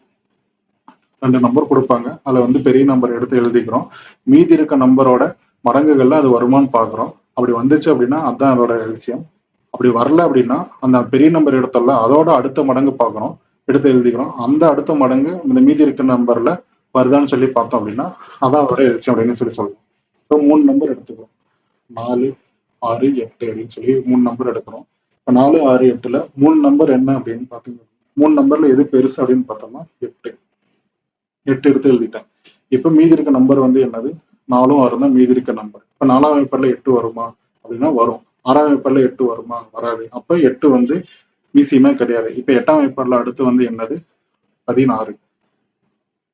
2 நம்பர் கொடுப்பாங்க. அதுல வந்து பெரிய நம்பர் எடுத்து எழுதிக்கிறோம். மீதி இருக்க நம்பரோட மடங்குகள்ல அது வருமான்னு பார்க்குறோம். அப்படி வந்துச்சு அப்படின்னா அதுதான் அதோட எல்சிஎம். அப்படி வரல அப்படின்னா அந்த பெரிய நம்பர் எடுத்தோம்ல அதோட அடுத்த மடங்கு பார்க்கணும், எடுத்து எழுதிக்கிறோம். அந்த அடுத்த மடங்கு இந்த மீதி இருக்க நம்பர்ல வருதான்னு சொல்லி பார்த்தோம் அப்படின்னா அதான் அதோட எல்சிஎம் அப்படின்னு சொல்லி சொல்லுவோம். இப்போ 3 நம்பர் எடுத்துக்கிறோம். 4, 6, 8 அப்படின்னு சொல்லி 3 நம்பர் எடுக்கிறோம். இப்போ 4, 6, 8ல 3 நம்பர் என்ன அப்படின்னு பார்த்தீங்கன்னா 3 நம்பர்ல எது பெருசு அப்படின்னு பார்த்தோம்னா 8. 8 எடுத்து எழுதிட்டேன். இப்போ மீதி இருக்க நம்பர் வந்து என்னது? 4ம் 6 தான் மீதி இருக்க நம்பர். இப்போ 4ஆம் வாய்ப்பாடுல 8 வருமா அப்படின்னா வரும். 6ஆம் வாய்ப்பாடுல 8 வருமா? வராது. அப்ப 8 வந்து மீசியமே கிடையாது. இப்ப 8ஆம் வாய்ப்பாடுல அடுத்து வந்து என்னது? 16.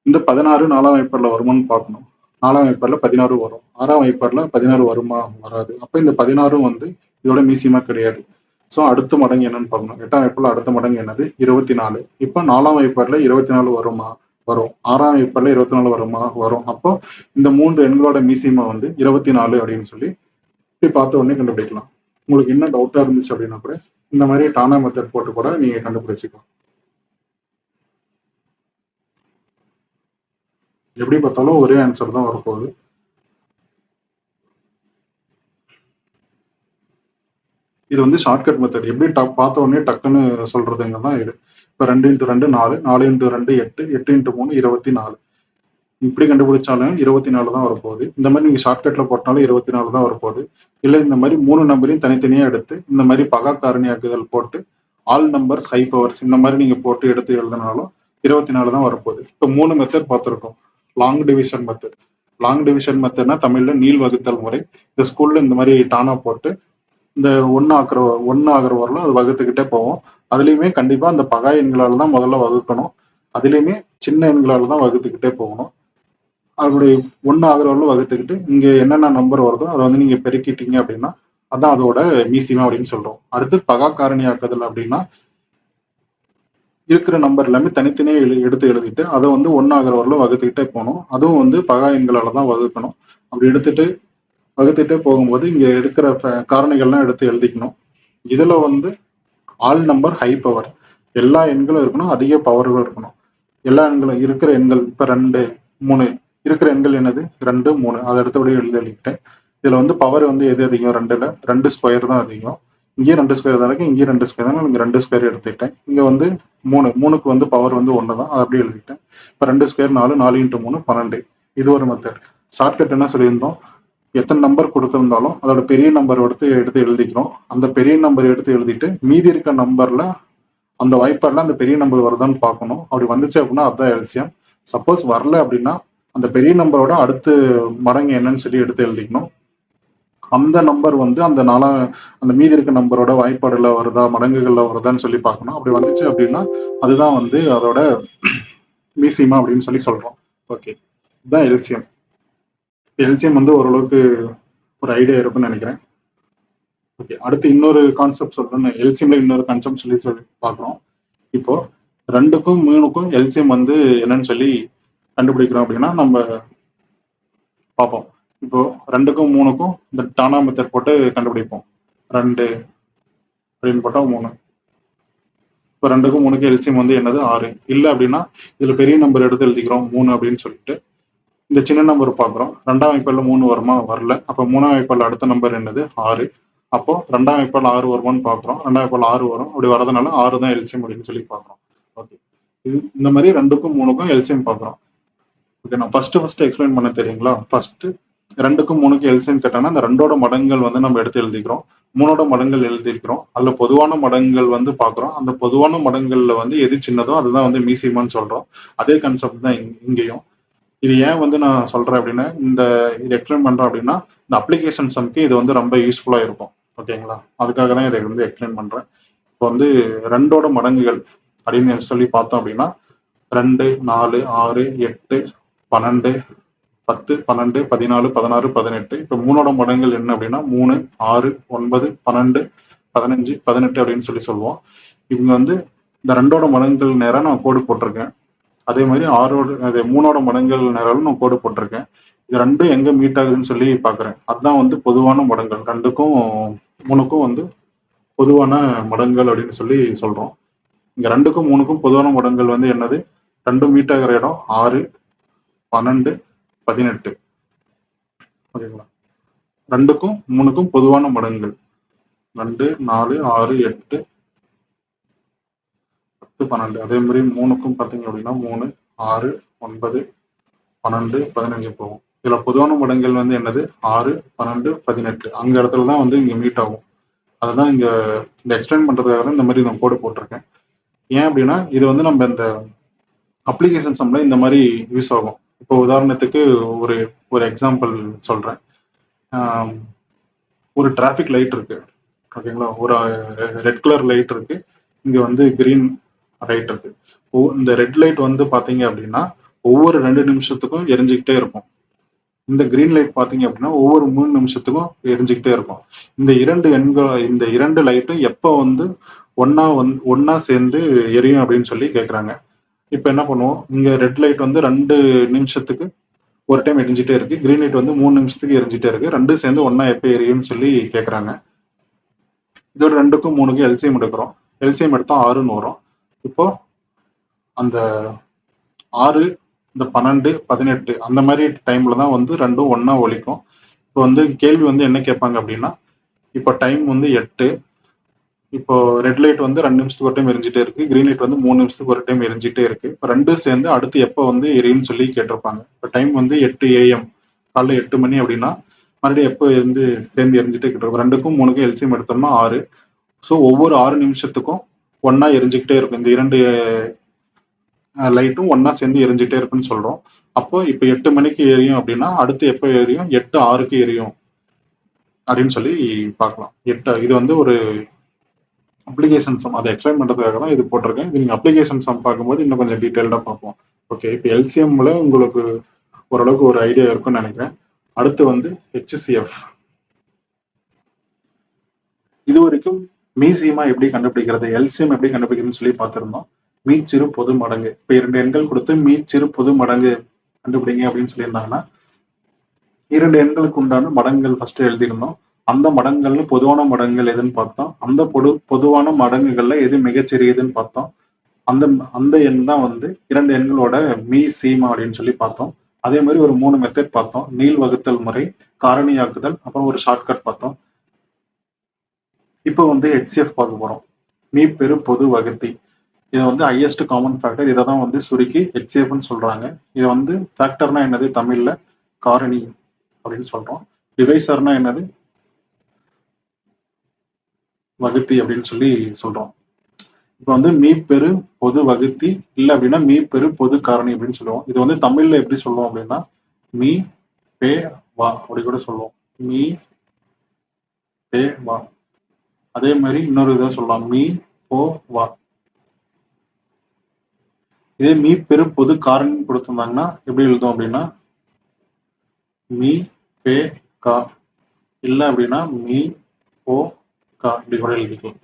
இந்த 16 4ஆம் வாய்ப்பாடுல வருமான்னு பார்க்கணும். 4ஆம் வாய்ப்பாடுல 16 வரும். 6ஆம் வாய்ப்பாடுல 16 வருமா? வராது. அப்ப இந்த 16ம் வந்து இதோட மீசியமா கிடையாது. ஸோ அடுத்த மடங்கு என்னன்னு பார்க்கணும். 8ஆம் வாய்ப்பாடுல அடுத்த மடங்கு என்னது? 24. இப்போ 4ஆம் வாய்ப்பாடுல 24 வருமா? வரும். 6ஆம் வாய்ப்பாடுல 24 வருமா? வரும். அப்போ இந்த 3 எண்களோட மீசியமா வந்து 24 அப்படின்னு சொல்லி இப்படி பார்த்த உடனே கண்டுபிடிக்கலாம். உங்களுக்கு என்ன டவுட்டா இருந்துச்சு அப்படின்னா கூட இந்த மாதிரி டானா மெத்தட் போட்டு கூட நீங்க கண்டுபிடிச்சிக்கலாம். எப்படி பார்த்தாலும் ஒரே ஆன்சர் தான் வரப்போகுது. இது வந்து ஷார்ட்கட் மெத்தட். எப்படி பார்த்த உடனே டக்குன்னு சொல்றதுங்க தான் இது. இப்போ 2 இன்ட்டு 2 4, 4 இன்ட்டு 2 8, 8 இன்ட்டு 3 24. இப்படி கண்டுபிடிச்சாலும் 24 தான் வரப்போகுது. இந்த மாதிரி நீங்க ஷார்ட்கட்ல போட்டாலும் 24 தான் வரப்போகுது. இல்லை இந்த மாதிரி 3 நம்பரையும் தனித்தனியா எடுத்து இந்த மாதிரி பகா காரணியாக்குதல் போட்டு ஆல் நம்பர்ஸ் ஹை பவர்ஸ் இந்த மாதிரி நீங்க போட்டு எடுத்து எழுதினாலும் 24 தான் வரப்போகுது. இப்போ 3 மெத்தட் பார்த்துருக்கோம். Long division method. Long division மெத்தட்னா தமிழ்ல நீள் வகுத்தல் முறை. இந்த ஸ்கூல்ல இந்த மாதிரி டானா போட்டு இந்த ஒன்னு ஆகிற வரலும் அது வகுத்துக்கிட்டே போவோம். அதுலயுமே கண்டிப்பா அந்த பகா எண்களால தான் முதல்ல வகுக்கணும். அதுலயுமே சின்ன எண்களால தான் வகுத்துக்கிட்டே போகணும். அப்படி 1 ஆகிற வரலும் வகுத்துக்கிட்டு இங்க என்னென்ன நம்பர் வருதோ அதை வந்து நீங்க பெருக்கிட்டீங்க அப்படின்னா அதான் அதோட மீசிமா அப்படின்னு சொல்றோம். அடுத்து பகா காரணியாக்குதல் அப்படின்னா இருக்கிற நம்பர் எல்லாமே தனித்தனியே எடுத்து எழுதிட்டு அதை வந்து 1 ஆகிற வரலும் வகுத்துக்கிட்டே போகணும். அதுவும் வந்து பகா எண்களால தான் வகுக்கணும். அப்படி எடுத்துட்டு வகுத்துட்டே போகும்போது இங்க இருக்கிற காரணிகள்லாம் எடுத்து எழுதிக்கணும். இதுல வந்து ஆல் நம்பர் ஹை பவர். எல்லா எண்களும் இருக்கணும், அதிக பவர்கள் இருக்கணும். எல்லா எண்களும் இருக்கிற எண்கள் இப்ப 2, 3 இருக்கிற எண்கள் என்னது? 2, 3 அதை அடுத்தபடி எழுதிக்கிட்டேன். இதுல வந்து பவர் வந்து எது அதிகம்? 2ல 2 ஸ்கொயர் தான் அதிகம். இங்கேயும் 2 ஸ்கொயர் தான் இருக்கு, இங்கேயும் 2 ஸ்கொயர் தான். இங்க 2 ஸ்கொயர் எடுத்துக்கிட்டேன். இங்க வந்து 3க்கு வந்து பவர் வந்து 1 தான், அதை அப்படியே எழுதிக்கிட்டேன். இப்ப 2 ஸ்கொயர் 4, 4 இன்ட்டு 3 12. இது ஒரு மெத்தட். ஷார்ட்கட் என்ன சொல்லியிருந்தோம்? எத்தனை நம்பர் கொடுத்திருந்தாலும் அதோட பெரிய நம்பர் எடுத்து எடுத்து எழுதிக்கிறோம். அந்த பெரிய நம்பர் எடுத்து எழுதிட்டு மீதி இருக்க நம்பர்ல அந்த வாய்ப்பாடுல அந்த பெரிய நம்பர் வருதான்னு பார்க்கணும். அப்படி வந்துச்சு அப்படின்னா அதுதான் எல்சியம். சப்போஸ் வரல அப்படின்னா அந்த பெரிய நம்பரோட அடுத்து மடங்கு என்னன்னு சொல்லி எடுத்து எழுதிக்கணும். அந்த நம்பர் வந்து அந்த மீதி இருக்க நம்பரோட வாய்ப்பாடுல வருதா மடங்குகள்ல வருதான்னு சொல்லி பார்க்கணும். அப்படி வந்துச்சு அப்படின்னா அதுதான் வந்து அதோட மீசிமா அப்படின்னு சொல்லி சொல்றோம். ஓகே, இதுதான் எல்சியம். எல்சியம் வந்து ஓரளவுக்கு ஒரு ஐடியா இருக்குன்னு நினைக்கிறேன். ஓகே, அடுத்து இன்னொரு கான்செப்ட் சொல்றேன். எல்சிஎம்ல இன்னொரு கான்செப்ட் சொல்லி பார்க்குறோம். இப்போ 2க்கும் 3க்கும் எல்சிஎம் வந்து என்னன்னு சொல்லி கண்டுபிடிக்கிறோம் அப்படின்னா நம்ம பார்ப்போம். இப்போ 2க்கும் 3க்கும் இந்த டானா மெத்தட் போட்டு கண்டுபிடிப்போம். 2 அப்படின்னு போட்டா 3. இப்போ 2க்கும் 3க்கும் எல்சிஎம் வந்து என்னது? 6. இல்லை அப்படின்னா இதுல பெரிய நம்பர் எடுத்து எழுதிக்கிறோம் 3 அப்படின்னு சொல்லிட்டு இந்த சின்ன நம்பர் பார்க்குறோம். 2ஆம் வாய்ப்பாடுல 3 வருமா? வரல. அப்போ 3ஆம் வாய்ப்பாடுல அடுத்த நம்பர் என்னது? 6. அப்போ 2ஆம் வாய்ப்பாடுல 6 வருமான்னு பார்க்குறோம். 2ஆம் வாய்ப்பாடுல 6 வரும். அப்படி வரதுனால 6 தான் எல்சிஎம் அப்படின்னு சொல்லி பார்க்குறோம். ஓகே, இந்த மாதிரி 2க்கும் 3க்கும் எல்சிஎம் பார்க்குறோம். ஓகே, நான் ஃபர்ஸ்ட் எக்ஸ்பிளைன் பண்ண தெரியுங்களா? ஃபர்ஸ்ட் 2க்கும் 3க்கும் எல்சிஎம் கேட்டாங்கன்னா அந்த 2ஓட மடங்குகள் வந்து நம்ம எடுத்து எழுதிக்கிறோம். 3ஓட மடங்குகள் எழுதிக்கிறோம். அதுல பொதுவான மடங்குகள் வந்து பார்க்குறோம். அந்த பொதுவான மடங்குகள்ல வந்து எது சின்னதோ அதுதான் வந்து மீசிமான்னு சொல்றோம். அதே கான்செப்ட் தான் இங்கேயும். இது ஏன் வந்து நான் சொல்றேன் அப்படின்னா இது எக்ஸ்பிளைன் பண்றேன் அப்படின்னா இந்த அப்ளிகேஷன் சம்க்கு இது வந்து ரொம்ப யூஸ்ஃபுல்லா இருக்கும். ஓகேங்களா? அதுக்காக தான் இதை வந்து எக்ஸ்பிளைன் பண்றேன். இப்போ வந்து 2ஓட மடங்குகள் அப்படின்னு சொல்லி பார்த்தோம் அப்படின்னா 2, 4, 6, 8, 12, 10, 12, 14, 16, 18. இப்போ 3ஓட மடங்குகள் என்ன அப்படின்னா 3, 6, 9, 12, 15, 18 அப்படின்னு சொல்லுவோம். இவங்க வந்து இந்த 2ஓட மடங்குகள் நேரம் நான் கோடு போட்டிருக்கேன். அதே மாதிரி 3ஓட மடங்குகள் நேரம் நான் கோடு போட்டிருக்கேன். இது ரெண்டும் எங்க மீட் ஆகுதுன்னு சொல்லி பார்க்குறேன். அதுதான் வந்து பொதுவான மடங்குகள். 2க்கும் 3க்கும் வந்து பொதுவான மடங்குகள் அப்படின்னு சொல்லி சொல்றோம். இங்க 2க்கும் 3க்கும் பொதுவான மடங்குகள் வந்து என்னது? 2 மீட் ஆகிற இடம் 6, 12, 18. ஓகேங்களா? 2க்கும் 3க்கும் பொதுவான மடங்குகள் 2, 4, 6, 8, 10, 12. அதே மாதிரி 3க்கும் பார்த்தீங்க அப்படின்னா 3, 6, 9, 12, 15 போகும். இதுல பொதுவான மடங்குகள் வந்து என்னது? 6, 12, 18. அங்க இடத்துல தான் வந்து இங்க மீட் ஆகும். அதுதான் இங்க இந்த எக்ஸ்பிளைன் பண்றதுக்காக தான் இந்த மாதிரி நான் கோடு போட்டிருக்கேன். ஏன் அப்படின்னா இது வந்து நம்ம இந்த அப்ளிகேஷன் சம்ல இந்த மாதிரி யூஸ் ஆகும். இப்போ உதாரணத்துக்கு ஒரு ஒரு எக்ஸாம்பிள் சொல்றேன். ஒரு டிராஃபிக் லைட் இருக்கு. ஓகேங்களா? ஒரு ரெட் கலர் லைட் இருக்கு. இங்க வந்து கிரீன் லைட் இருக்கு. இந்த ரெட் லைட் வந்து பாத்தீங்க அப்படின்னா ஒவ்வொரு 2 நிமிஷத்துக்கும் எரிஞ்சுக்கிட்டே இருக்கும். இந்த கிரீன் லைட் பாத்தீங்க அப்படின்னா ஒவ்வொரு 3 நிமிஷத்துக்கும் எரிஞ்சுக்கிட்டே இருக்கும். இந்த இரண்டு லைட்டும் எப்ப வந்து ஒன்னா சேர்ந்து எரியும் அப்படின்னு சொல்லி கேக்குறாங்க. இப்ப என்ன பண்ணுவோம்? இங்க ரெட் லைட் வந்து 2 நிமிஷத்துக்கு ஒரு டைம் எரிஞ்சிட்டே இருக்கு. கிரீன் லைட் வந்து 3 நிமிஷத்துக்கு எரிஞ்சிட்டே இருக்கு. ரெண்டும் சேர்ந்து ஒன்னா எப்ப எரியும்னு சொல்லி கேக்குறாங்க. இதோட 2க்கும் 3க்கும் எல்சிஎம் எடுக்கிறோம். எல்சிஎம் எடுத்தா 6ன்னு வரும். இப்போ அந்த 6, இந்த 12, 18 அந்த மாதிரி டைம்ல தான் வந்து ரெண்டும் ஒன்னா ஒலிக்கும். இப்போ வந்து கேள்வி வந்து என்ன கேட்பாங்க அப்படின்னா, இப்போ டைம் வந்து 8. இப்போ ரெட் லைட் வந்து 2 நிமிஷத்துக்கு ஒரு டைம் எரிஞ்சிட்டே இருக்கு. கிரீன் லைட் வந்து 3 நிமிஷத்துக்கு ஒரு டைம் எரிஞ்சிட்டே இருக்கு. இப்போ ரெண்டும் சேர்ந்து அடுத்து எப்போ வந்து எரியும்னு சொல்லி கேட்டிருப்பாங்க. இப்போ டைம் வந்து 8 AM, காலைல 8 மணி அப்படின்னா மறுபடியும் எப்போ இருந்து சேர்ந்து எரிஞ்சிட்டே இருக்கும். 2க்கும் 3க்கும் எல்சிஎம் எடுத்தோம்னா 6. ஸோ ஒவ்வொரு 6 நிமிஷத்துக்கும் ஒன்னா எரிஞ்சுக்கிட்டே இருக்கும். இந்த 2 லைட்டும் ஒன்னா சேர்ந்து எரிஞ்சிட்டே இருக்குன்னு சொல்றோம். அப்போ இப்போ 8 மணிக்கு எரியும் அப்படின்னா அடுத்து எப்போ எரியும்? 8:06க்கு எரியும் அப்படின்னு சொல்லி பார்க்கலாம். இது வந்து ஒரு அப்ளிகேஷன் சம். அதை எக்ஸ்பிளைன் பண்றதுக்காக தான் இது போட்டிருக்கேன். இது நீங்க அப்ளிகேஷன் சம் பார்க்கும்போது இன்னும் கொஞ்சம் டீடைல்டா பார்ப்போம். ஓகே, இப்போ எல்சிஎம்ல உங்களுக்கு ஓரளவுக்கு ஒரு ஐடியா இருக்கும்னு நினைக்கிறேன். அடுத்து வந்து ஹெச்சிஎஃப். இது வரைக்கும் மீசியமா எப்படி கண்டுபிடிக்கிறது, எல்சிஎம் எப்படி கண்டுபிடிக்கிறதுன்னு சொல்லி பார்த்திருந்தோம். மீச்சிறு பொது மடங்கு. இப்போ 2 எண்கள் கொடுத்து மீச்சிறு பொது மடங்கு கண்டுபிடிங்க அப்படின்னு சொல்லியிருந்தாங்கன்னா 2 எண்களுக்கு உண்டான மடங்குகள் ஃபர்ஸ்ட் எழுதியிருந்தோம். அந்த மடங்குகள்ல பொதுவான மடங்குகள் எதுன்னு பார்த்தோம். அந்த பொதுவான மடங்குகள்ல எது மிகச்சிறியதுன்னு பார்த்தோம். அந்த எண் தான் வந்து 2 எண்களோட மீ சீமா அப்படின்னு சொல்லி பார்த்தோம். அதே மாதிரி ஒரு 3 மெத்தட் பார்த்தோம். நீள் வகுத்தல் முறை, காரணியாக்குதல், அப்புறம் ஒரு ஷார்ட்கட் பார்த்தோம். இப்போ வந்து ஹெச்சிஎஃப் பார்க்க போறோம். மீ பெரு பொது வகுத்தி. இதை வந்து ஹையஸ்ட் காமன் ஃபேக்டர். இதை தான் வந்து சுருக்கி ஹெச்சிஎஃப்னு சொல்றாங்க. இது வந்து ஃபேக்டர்னா என்னது? தமிழ்ல காரணி அப்படின்னு சொல்றோம். டிவைசர்னா என்னது? வகுத்தி அப்படின்னு சொல்லி சொல்றோம். இப்போ வந்து மீ பெரு பொது வகுத்தி இல்லை அப்படின்னா மீ பெரு பொது காரணி அப்படின்னு சொல்லுவோம். இது வந்து தமிழ்ல எப்படி சொல்லுவோம் அப்படின்னா மீ பே வா அப்படி கூட சொல்லுவோம். மீ பே வா. அதே மாதிரி இன்னொரு இதை சொல்லலாம், மீ போ வா. இதே மீ பெரு பொது காரணி கொடுத்திருந்தாங்கன்னா எப்படி எழுதும் அப்படின்னா மீ பே கா, இல்லை அப்படின்னா மீ போ கா இப்படி கூட எழுதிக்கலாம்.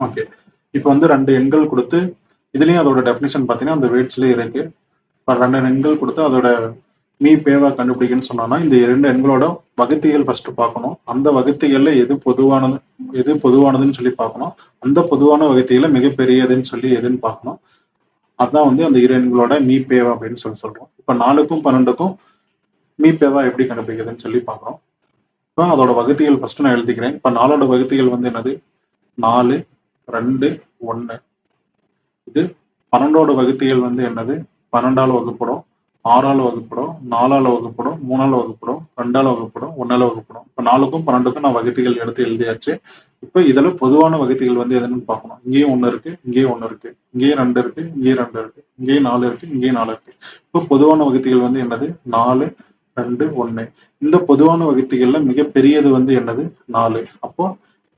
ஓகே, இப்போ வந்து 2 எண்கள் கொடுத்து இதுலயும் அதோட டெஃபினிஷன் பார்த்தீங்கன்னா அந்த வேர்ட்ஸ்லயே இருக்கு. இப்போ 2 எண்கள் கொடுத்து அதோட மீ பேவா கண்டுபிடிக்கணும்னு சொன்னோம்னா இந்த 2 எண்களோட வகுத்திகள் ஃபர்ஸ்ட் பார்க்கணும். அந்த வகுத்திகள்ல எது பொதுவானதுன்னு சொல்லி பார்க்கணும். அந்த பொதுவான வகுத்திகளை மிகப்பெரியதுன்னு சொல்லி எதுன்னு பார்க்கணும். அதுதான் வந்து அந்த 2 எண்களோட மீ பேவா அப்படின்னு சொல்றோம். இப்போ 4க்கும் 12க்கும் மீ பேவா எப்படி கண்டுபிடிக்கிறதுன்னு சொல்லி பார்க்கறோம். இப்போ அதோட வகுத்திகள் ஃபர்ஸ்ட் நான் எழுதிக்கிறேன். இப்போ 4ஓட வகுத்திகள் வந்து என்னது? 4, 2, 1. இது 12ஓட வகுத்திகள் வந்து என்னது? 12ஆல் வகுப்படும், 6ஆல் வகுப்படும், 4ஆல் வகுப்படும், 3ஆல் வகுப்படும், 2ஆல் வகுப்படும், 1ஆல் வகுப்படும். இப்போ 4க்கும் 12க்கும் நான் வகுத்திகள் எடுத்து எழுதியாச்சு. இப்போ இதுல பொதுவான வகுத்திகள் வந்து எதுன்னு பார்க்கணும். இங்கேயும் 1 இருக்கு, இங்கேயும் 1 இருக்கு, இங்கேயும் 2 இருக்கு, இங்கேயும் 2 இருக்கு, இங்கேயும் 4 இருக்கு, இங்கேயும் 4 இருக்கு. இப்போ பொதுவான வகுத்திகள் வந்து என்னது? 4, 2, 1. இந்த பொதுவான வகுத்திகள்ல மிகப்பெரியது வந்து என்னது? 4. அப்போ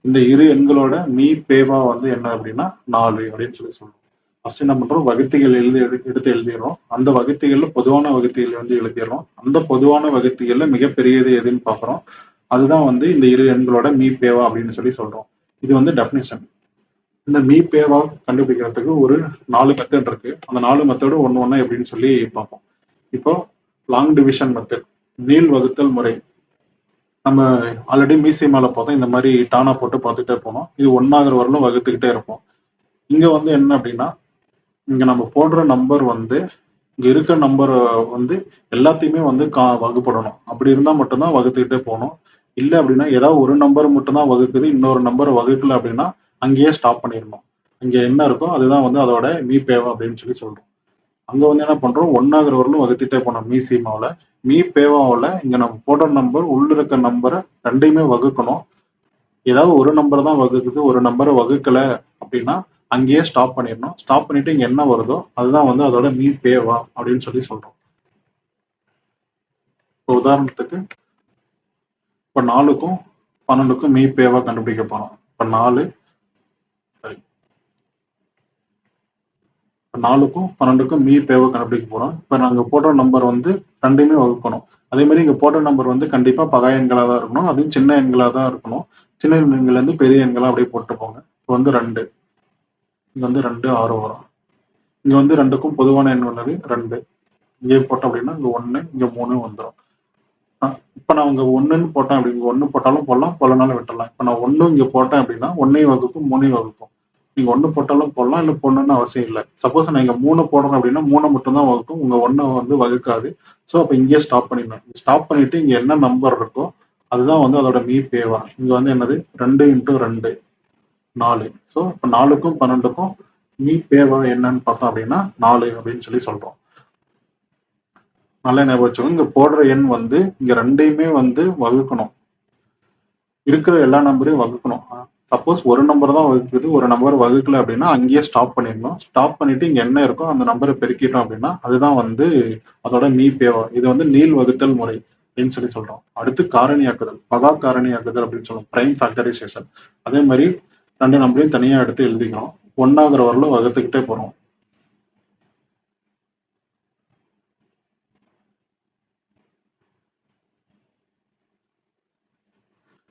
இந்த இரு எண்களோட மீ பேவா வந்து என்ன அப்படின்னா 4 அப்படின்னு சொல்லி சொல்றோம். ஃபர்ஸ்ட் என்ன பண்றோம், வகுத்திகள் எடுத்து எழுதிடுறோம். அந்த வகுத்திகள்ல பொதுவான வகுத்திகள் வந்து எழுதிடுறோம். அந்த பொதுவான வகுத்திகள்ல மிகப்பெரியது எதுன்னு பார்க்குறோம். அதுதான் வந்து இந்த இரு எண்களோட மீப்பேவா அப்படின்னு சொல்லி சொல்றோம். இது வந்து டெஃபினிஷன். இந்த மீப்பேவா கண்டுபிடிக்கிறதுக்கு ஒரு 4 மெத்தட் இருக்கு. அந்த 4 மெத்தடும் ஒன்று ஒன்றா எப்படின்னு சொல்லி பார்ப்போம். இப்போ லாங் டிவிஷன் மெத்தட், நீள் வகுத்தல் முறை. நம்ம ஆல்ரெடி மீசி மேல பார்த்தோம். இந்த மாதிரி டானா போட்டு பார்த்துட்டே போனோம். இது ஒன்னாகிற வரலும் வகுத்துக்கிட்டே இருப்போம். இங்க வந்து என்ன அப்படின்னா, இங்க நம்ம போடுற நம்பர் வந்து இங்க இருக்க நம்பர் வந்து எல்லாத்தையுமே வந்து வகுப்படணும். அப்படி இருந்தா மட்டும்தான் வகுத்துக்கிட்டே போகணும். இல்லை அப்படின்னா ஏதாவது ஒரு நம்பர் மட்டும்தான் வகுக்குது, இன்னொரு நம்பர் வகுக்கல அப்படின்னா அங்கேயே ஸ்டாப் பண்ணிடணும். அங்க என்ன இருக்கோ அதுதான் வந்து அதோட மீப்பேவா அப்படின்னு சொல்லி சொல்றோம். அங்க வந்து என்ன பண்றோம், ஒன்னாகிற வரலும் வகுத்துட்டே போனோம் மீ சீமாவில். மீப்பேவாவில் இங்க நம்ம போடுற நம்பர் உள்ள இருக்க நம்பரை ரெண்டையுமே வகுக்கணும். ஏதாவது ஒரு நம்பர் தான் வகுக்குது, ஒரு நம்பரை வகுக்கல அப்படின்னா அங்கேயே ஸ்டாப் பண்ணிடணும். ஸ்டாப் பண்ணிட்டு இங்க என்ன வருதோ அதுதான் வந்து அதோட மீப்பேவா அப்படின்னு சொல்லி சொல்றோம். இப்போ உதாரணத்துக்கு இப்போ 4க்கும் 12க்கும் மீப்பேவா கண்டுபிடிக்க போறோம். இப்போ 4க்கும் 12க்கும் மீப்பேவா கண்டுபிடிக்க போறோம். இப்போ நாங்க போடுற நம்பர் வந்து ரெண்டையுமே வகுக்கணும். அதே மாதிரி இங்க போடுற நம்பர் வந்து கண்டிப்பா பகா எண்களா தான் இருக்கணும். அதுவும் சின்ன எண்களா தான் இருக்கணும். சின்ன எண்கள் இருந்து பெரிய எண்களா அப்படியே போட்டு போங்க. இப்போ வந்து 2, இங்க வந்து 2 6 வரும். இங்க வந்து 2க்கும் பொதுவான எண் உள்ளது 2. இங்கே போட்டோம் அப்படின்னா இங்க 1, இங்க 3 வந்துடும். இப்போ நான் இங்க 1ன்னு போட்டேன் அப்படிங்க, 1 போட்டாலும் போடலாம், போடலனாலும் விட்டுடலாம். இப்போ நான் 1 இங்க போட்டேன் அப்படின்னா 1ஐயும் வகுக்கும் 3ஐயும் வகுக்கும். நீங்க 1 போட்டாலும் போடலாம், இல்லை போடணும்னு அவசியம் இல்லை. சப்போஸ் நான் இங்க 3 போடுறேன் அப்படின்னா 3 மட்டும் தான் வகுக்கும், உங்க 1 வந்து வகுக்காது. ஸோ அப்போ இங்கேயே ஸ்டாப் பண்ணிடணும். ஸ்டாப் பண்ணிட்டு இங்க என்ன நம்பர் இருக்கோ அதுதான் வந்து அதோட மீப்பேவா. இங்க வந்து என்னது 2 × 2 4. ஸோ இப்போ 4க்கும் 12க்கும் மீப்பேவா என்னன்னு பார்த்தோம் அப்படின்னா 4 அப்படின்னு சொல்லி சொல்றோம். நல்லா ஞாபகம் வச்சுக்கோங்க. இங்க போடுற எண் வந்து இங்க ரெண்டையுமே வந்து வகுக்கணும். இருக்கிற எல்லா நம்பரையும் வகுக்கணும். சப்போஸ் ஒரு நம்பர் தான் வகுக்குது, ஒரு நம்பர் வகுக்கல அப்படின்னா அங்கேயே ஸ்டாப் பண்ணிடணும். ஸ்டாப் பண்ணிட்டு இங்க என்ன இருக்கோ அந்த நம்பரை பெருக்கிட்டோம் அப்படின்னா அதுதான் வந்து அதோட மீப்பேவா. இது வந்து நீள் வகுத்தல் முறை அப்படின்னு சொல்லி சொல்றோம். அடுத்து காரணியாக்குதல், பகா காரணியாக்குதல் அப்படின்னு சொல்லுவோம், பிரைம் ஃபேக்டரைசேஷன். அதே மாதிரி 2 நம்பரையும் தனியா எடுத்து எழுதிக்கிறோம். ஒன்னாகிற வரலும் வகுத்துக்கிட்டே போறோம்.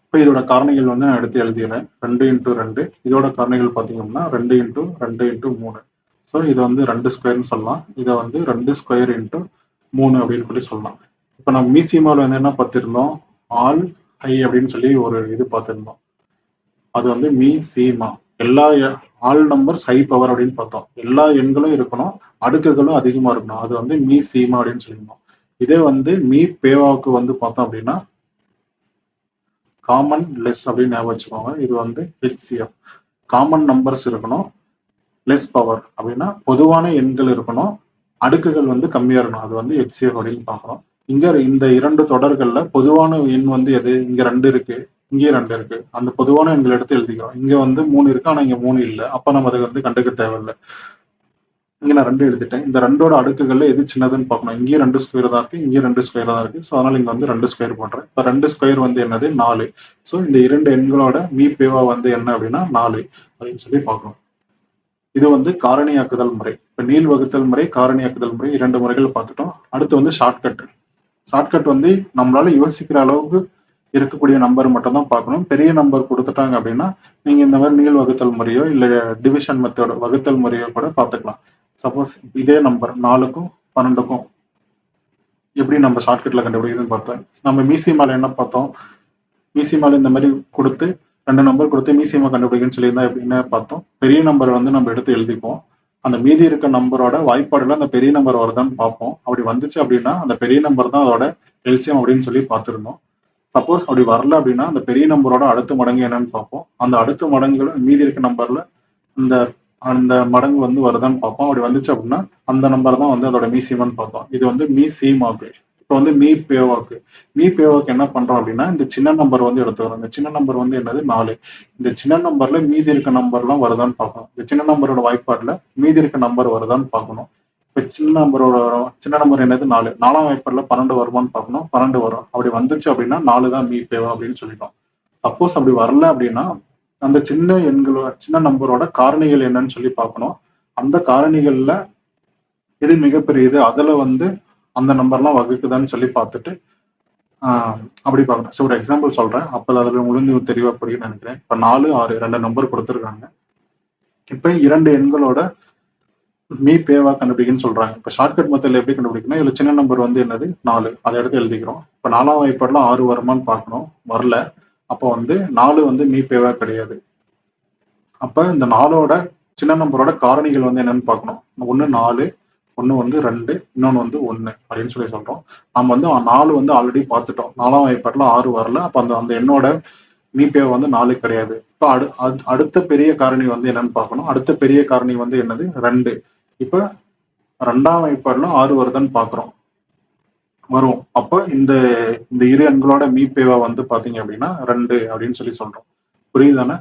இப்போ இதோட காரணிகள் வந்து நான் எடுத்து எழுதிடுறேன். 2 × 2. இதோட காரணிகள் பார்த்தீங்கன்னா 2 × 2 × 3. ஸோ இதை வந்து 2 ஸ்கொயர்னு சொல்லலாம். இதை வந்து 2 ஸ்கொயர் × 3 அப்படின்னு சொல்லி சொல்லலாம். இப்போ நம்ம மீசிமாவில் வந்து என்ன பார்த்திருந்தோம், ஆல் ஹை அப்படின்னு சொல்லி ஒரு இது பார்த்திருந்தோம். அது வந்து மீ சீமா எல்லா ஆல் நம்பர்ஸ் ஹை பவர் அப்படின்னு பார்த்தோம். எல்லா எண்களும் இருக்கணும், அடுக்குகளும் அதிகமா இருக்கணும். அது வந்து மீ சீமா அப்படின்னு சொல்லியிருந்தோம். இதே வந்து மீ பேவாவுக்கு வந்து பார்த்தோம் அப்படின்னா காமன் லெஸ் அப்படின்னு ஞாபகம் வச்சுக்கோங்க. இது வந்து ஹெச்சிஎஃப். காமன் நம்பர்ஸ் இருக்கணும், லெஸ் பவர் அப்படின்னா பொதுவான எண்கள் இருக்கணும், அடுக்குகள் வந்து கம்மியா இருக்கணும். அது வந்து ஹெச்சிஎஃப் அப்படின்னு பார்க்குறோம். இங்க இந்த 2 தொடர்கள்ல பொதுவான எண் வந்து எது, இங்க 2 இருக்கு, இங்கே 2 இருக்கு. அந்த பொதுவான எண்கள் எடுத்து எழுதிக்கிறோம். இங்க வந்து 3 இருக்கு, ஆனா இங்க 3 இல்லை. அப்ப நம்ம அதை வந்து கண்டுக்க தேவையில்லை. இங்க நான் 2 எழுதிட்டேன். இந்த 2ஓட அடுக்குகள்ல எது சின்னதுன்னு பார்க்கணும். இங்கேயும் 2 ஸ்கொயர் தான் இருக்கு, இங்கேயும் 2 ஸ்கொயர் தான் இருக்கு. ஸோ அதனால இங்க வந்து 2 ஸ்கொயர் போடுறேன். இப்போ 2 ஸ்கொயர் வந்து என்னது 4. ஸோ இந்த 2 எண்களோட மீப்பேவா வந்து என்ன அப்படின்னா 4 அப்படின்னு சொல்லி பார்க்கணும். இது வந்து காரணியாக்குதல் முறை. இப்போ நீள் வகுத்தல் முறை, காரணியாக்குதல் முறை, 2 முறைகள் பார்த்துட்டோம். அடுத்து வந்து ஷார்ட்கட். ஷார்ட்கட் வந்து நம்மளால யோசிக்கிற அளவுக்கு இருக்கக்கூடிய நம்பர் மட்டும் தான் பார்க்கணும். பெரிய நம்பர் கொடுத்துட்டாங்க அப்படின்னா நீங்க இந்த மாதிரி நீள் வகுத்தல் முறையோ இல்லை டிவிஷன் மெத்தடோ வகுத்தல் முறையோ கூட பார்த்துக்கலாம். சப்போஸ் இதே நம்பர் 4க்கும் 12க்கும் எப்படி நம்ம ஷார்ட்கட்ல கண்டுபிடிக்குதுன்னு பார்த்தோம். நம்ம மீசிமால என்ன பார்த்தோம், மீசிமால இந்த மாதிரி கொடுத்து 2 நம்பர் கொடுத்து மீசிமா கண்டுபிடிக்குன்னு சொல்லியிருந்தா எப்படின்னு பார்த்தோம். பெரிய நம்பர் வந்து நம்ம எடுத்து எழுதிப்போம். அந்த மீதி இருக்க நம்பரோட வாய்ப்பாடுல அந்த பெரிய நம்பர் வருதான்னு பார்ப்போம். அப்படி வந்துச்சு அப்படின்னா அந்த பெரிய நம்பர் தான் அதோட எல்சியம் அப்படின்னு சொல்லி பார்த்துருந்தோம். சப்போஸ் அப்படி வரல அப்படின்னா அந்த பெரிய நம்பரோட அடுத்த மடங்கு என்னன்னு பார்ப்போம். அந்த அடுத்த மடங்குல மீதி இருக்க நம்பர்ல அந்த அந்த மடங்கு வந்து வருதான்னு பார்ப்போம். அப்படி வந்துச்சு அப்படின்னா அந்த நம்பர் தான் வந்து அதோட மீசிமான்னு பார்த்தோம். இது வந்து மீ சீமாக்கு. இப்போ வந்து மீ பேவாக்கு. மீ பேவாக்கு என்ன பண்றோம் அப்படின்னா இந்த சின்ன நம்பர் வந்து எடுத்துக்கிறோம். இந்த சின்ன நம்பர் வந்து என்னது 4. இந்த சின்ன நம்பர்ல மீதி இருக்க நம்பர்லாம் வருதான்னு பார்க்கணும். இந்த சின்ன நம்பரோட வாய்ப்பாடுல மீதி இருக்க நம்பர் வருதான்னு பார்க்கணும். இப்போ சின்ன நம்பர் என்னது 4. 4ஆம் வாய்ப்பாடுல 12 வருமான்னு பார்க்கணும். 12 வரும். அப்படி வந்துச்சு அப்படின்னா 4 தான் மீ பேவா அப்படின்னு சொல்லிட்டோம். சப்போஸ் அப்படி வரல அப்படின்னா அந்த சின்ன எண்களோட சின்ன நம்பரோட காரணிகள் என்னன்னு சொல்லி பார்க்கணும். அந்த காரணிகள்ல எது மிகப்பெரியது, அதுல வந்து அந்த நம்பர்லாம் வகுக்குதான்னு சொல்லி பார்த்துட்டு அப்படி பார்க்கணும். ஸோ ஒரு எக்ஸாம்பிள் சொல்றேன். அப்போ அதில் உங்களுக்கு தெளிவா புரியும்னு நினைக்கிறேன். இப்போ 4, 6 2 நம்பர் கொடுத்துருக்காங்க. இப்போ 2 எண்களோட மீ பேவா கண்டுபிடிக்குன்னு சொல்றாங்க. இப்போ ஷார்ட்கட் மெத்தட்ல எப்படி கண்டுபிடிக்கணும்? இதுல சின்ன நம்பர் வந்து என்னது 4, அதை எடுத்து எழுதிக்கிறோம். இப்போ 4ஆம் வாய்ப்பாடுல 6 வருமானு பார்க்கணும், வரல. அப்போ வந்து 4 வந்து மீ பேவா கிடையாது. அப்ப இந்த 4ஓட சின்ன நம்பரோட காரணிகள் வந்து என்னன்னு பார்க்கணும். ஒன்று 4, ஒன்று வந்து 2, இன்னொன்று வந்து 1 அப்படின்னு சொல்லி சொல்றோம். நம்ம வந்து 4 வந்து ஆல்ரெடி பார்த்துட்டோம். 4ஆம் வாய்ப்பாடுல 6 வரல. அப்ப அந்த அந்த எண்ணோட மீபேவ வந்து 4 கிடையாது. இப்ப அடுத்த பெரிய காரணி வந்து என்னன்னு பார்க்கணும். அடுத்த பெரிய காரணி வந்து என்னது 2. இப்ப 2ஆம் வாய்ப்பாடுல 6 வருதுன்னு பார்க்குறோம், வரும். அப்ப இந்த இந்த இரு எண்களோட மீபேவா வந்து பாத்தீங்க அப்படின்னா 2 அப்படின்னு சொல்லி சொல்றோம். புரியுதானே?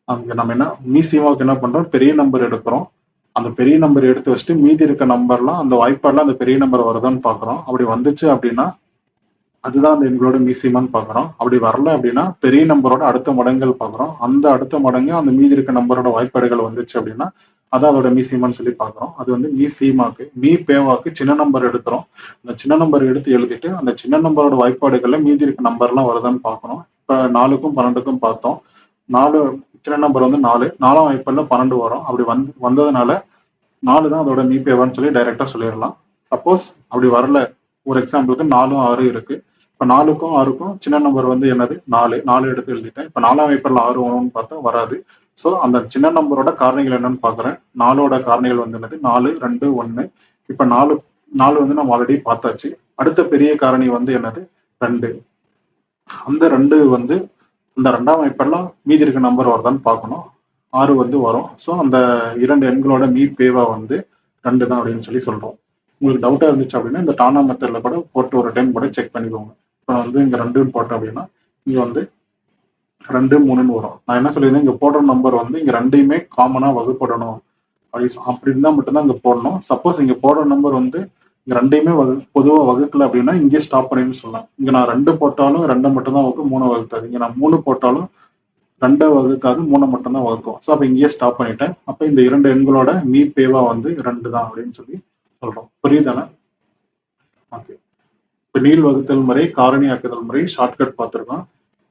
அங்க நம்ம என்ன மீசிமாவுக்கு என்ன பண்றோம், பெரிய நம்பர் எடுக்கிறோம். அந்த பெரிய நம்பர் எடுத்து வச்சுட்டு மீதி இருக்க நம்பர்லாம் அந்த வாய்ப்பாடுல அந்த பெரிய நம்பர் வருதான்னு பாக்குறோம். அப்படி வந்துச்சு அப்படின்னா அதுதான் அந்த எண்களோட மீசிமான்னு பாக்குறோம். அப்படி வரல அப்படின்னா பெரிய நம்பரோட அடுத்த மடங்குகள் பாக்குறோம். அந்த அடுத்த மடங்கு அந்த மீதி இருக்க நம்பரோட வாய்ப்பாடுகள் வந்துச்சு அப்படின்னா அதான் அதோட மீசிமான்னு சொல்லி பாக்குறோம். அது வந்து மீசிமாக்கு. மீ பேவாக்கு சின்ன நம்பர் எடுக்கிறோம். அந்த சின்ன நம்பர் எடுத்து எழுதிட்டு அந்த சின்ன நம்பரோட வாய்ப்பாடுகள்ல மீதி இருக்க நம்பர்லாம் வருதான்னு பார்க்கணும். இப்ப 4க்கும் 12க்கும் பார்த்தோம். 4 சின்ன நம்பர் வந்து 4, 4ஆம் வாய்ப்பாடுல 12 வரும். அப்படி வந்ததுனால 4 தான் அதோட மீபேவான்னு சொல்லி டைரக்டா சொல்லிடலாம். சப்போஸ் அப்படி வரல, ஒரு எக்ஸாம்பிளுக்கு 4ம் 6 இருக்கு. இப்ப 4க்கும் 6க்கும் சின்ன நம்பர் வந்து என்னது 4, 4 எடுத்து எழுதிட்டேன். இப்ப 4ஆம் வாய்ப்பாடுல 6 வரும்னு பார்த்தா வராது. ஸோ அந்த சின்ன நம்பரோட காரணிகள் என்னன்னு பாக்குறேன். 4ஓட காரணிகள் வந்து என்னது 4, 2, 1. இப்ப 4 வந்து நம்ம ஆல்ரெடி பார்த்தாச்சு. அடுத்த பெரிய காரணி வந்து என்னது 2. அந்த 2 வந்து அந்த 2ஆம் வாய்ப்பாடுல மீதி இருக்க நம்பர் வருதான்னு பார்க்கணும். 6 வந்து வரும். ஸோ அந்த 2 எண்களோட மீபேவா வந்து 2 தான் அப்படின்னு சொல்லி சொல்றோம். உங்களுக்கு டவுட்டா இருந்துச்சு அப்படின்னா இந்த டானா மெத்தட்ல கூட போட்டு ஒரு டைம் கூட செக் பண்ணிக்கோங்க. இப்போ வந்து இங்க 2ன்னு போட்டோம் அப்படின்னா இங்க வந்து 2, 3ன்னு வரும். நான் என்ன சொல்லியிருந்தேன், இங்க போடுற நம்பர் வந்து இங்க 2யுமே காமனா வகுப்படணும். அப்படி இருந்தா மட்டும்தான் இங்க போடணும். சப்போஸ் இங்க போடுற நம்பர் வந்து இங்க 2யுமே பொதுவா வகுக்கல அப்படின்னா இங்கே ஸ்டாப் பண்ணின்னு சொல்லலாம். இங்க நான் 2 போட்டாலும் 2 மட்டும் தான் வகுக்கும், 3 வகுக்காது. இங்க நான் 3 போட்டாலும் 2 வகுக்காது, 3 மட்டும் தான் வகுக்கும். ஸோ அப்ப இங்கேயே ஸ்டாப் பண்ணிட்டேன். அப்ப இந்த 2 எண்களோட மீபேவா வந்து 2 தான் அப்படின்னு சொல்லி சொல்றோம். புரியுதானே? ஓகே. இப்ப நீள் வகுத்தல் முறை, காரணியாக்குதல் முறை, ஷார்ட்கட் பார்த்திருக்கோம்.